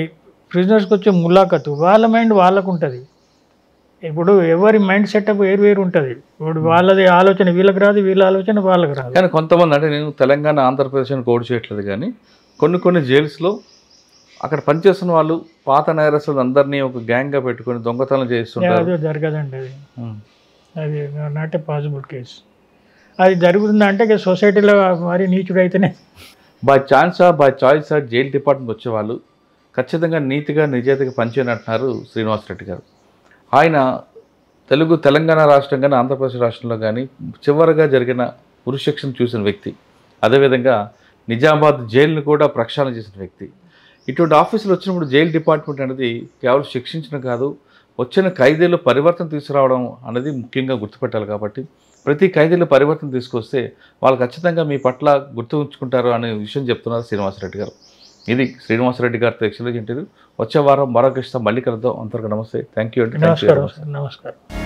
ప్రిజనర్స్కి వచ్చే ములాఖతు వాళ్ళ మైండ్ వాళ్ళకు ఉంటుంది. ఇప్పుడు ఎవరి మైండ్ సెటప్ వేరు ఉంటుంది. ఇప్పుడు వాళ్ళది ఆలోచన వీళ్ళకి రాదు, వీళ్ళ ఆలోచన వాళ్ళకి రాదు. కానీ కొంతమంది, అంటే నేను తెలంగాణ ఆంధ్రప్రదేశ్ అని కోడ్ చేయట్లేదు, కానీ కొన్ని జైల్స్లో అక్కడ పనిచేస్తున్న వాళ్ళు పాత నేరస్తులు అందరినీ ఒక గ్యాంగ్గా పెట్టుకొని దొంగతనం చేస్తుంటారు. అది జరగదండి, అది నాట్ ఏ పాసిబుల్ కేసు. అది జరుగుతుందంటే సొసైటీలో మరి నీచుడు అయితేనే. బై చాయిస్ జైలు డిపార్ట్మెంట్ వచ్చేవాళ్ళు ఖచ్చితంగా నీతిగా నిజాయితీగా పనిచేయనంటున్నారు శ్రీనివాసరెడ్డి గారు. ఆయన తెలంగాణ రాష్ట్రం కానీ ఆంధ్రప్రదేశ్ రాష్ట్రంలో కానీ చివరిగా జరిగిన ఉరిశిక్షను చూసిన వ్యక్తి, అదేవిధంగా నిజామాబాద్ జైలును కూడా ప్రక్షాళన చేసిన వ్యక్తి. ఇటువంటి ఆఫీసులు వచ్చినప్పుడు జైలు డిపార్ట్మెంట్ అనేది కేవలం శిక్షించడం కాదు, వచ్చిన ఖైదీలు పరివర్తన తీసుకురావడం అనేది ముఖ్యంగా గుర్తుపెట్టాలి. కాబట్టి ప్రతి ఖైదీలు పరివర్తన తీసుకొస్తే వాళ్ళు ఖచ్చితంగా మీ పట్ల గుర్తు ఉంచుకుంటారు అనే విషయం చెప్తున్నారు శ్రీనివాసరెడ్డి గారు. ఇది శ్రీనివాసరెడ్డి గారితో ఎక్స్క్లూజివ్ ఇంటర్వ్యూ. వచ్చే వారం మరొక మళ్ళీ కలుద్దాం. అంతవరకు నమస్తే, థ్యాంక్ యూ అండి. నమస్కారం.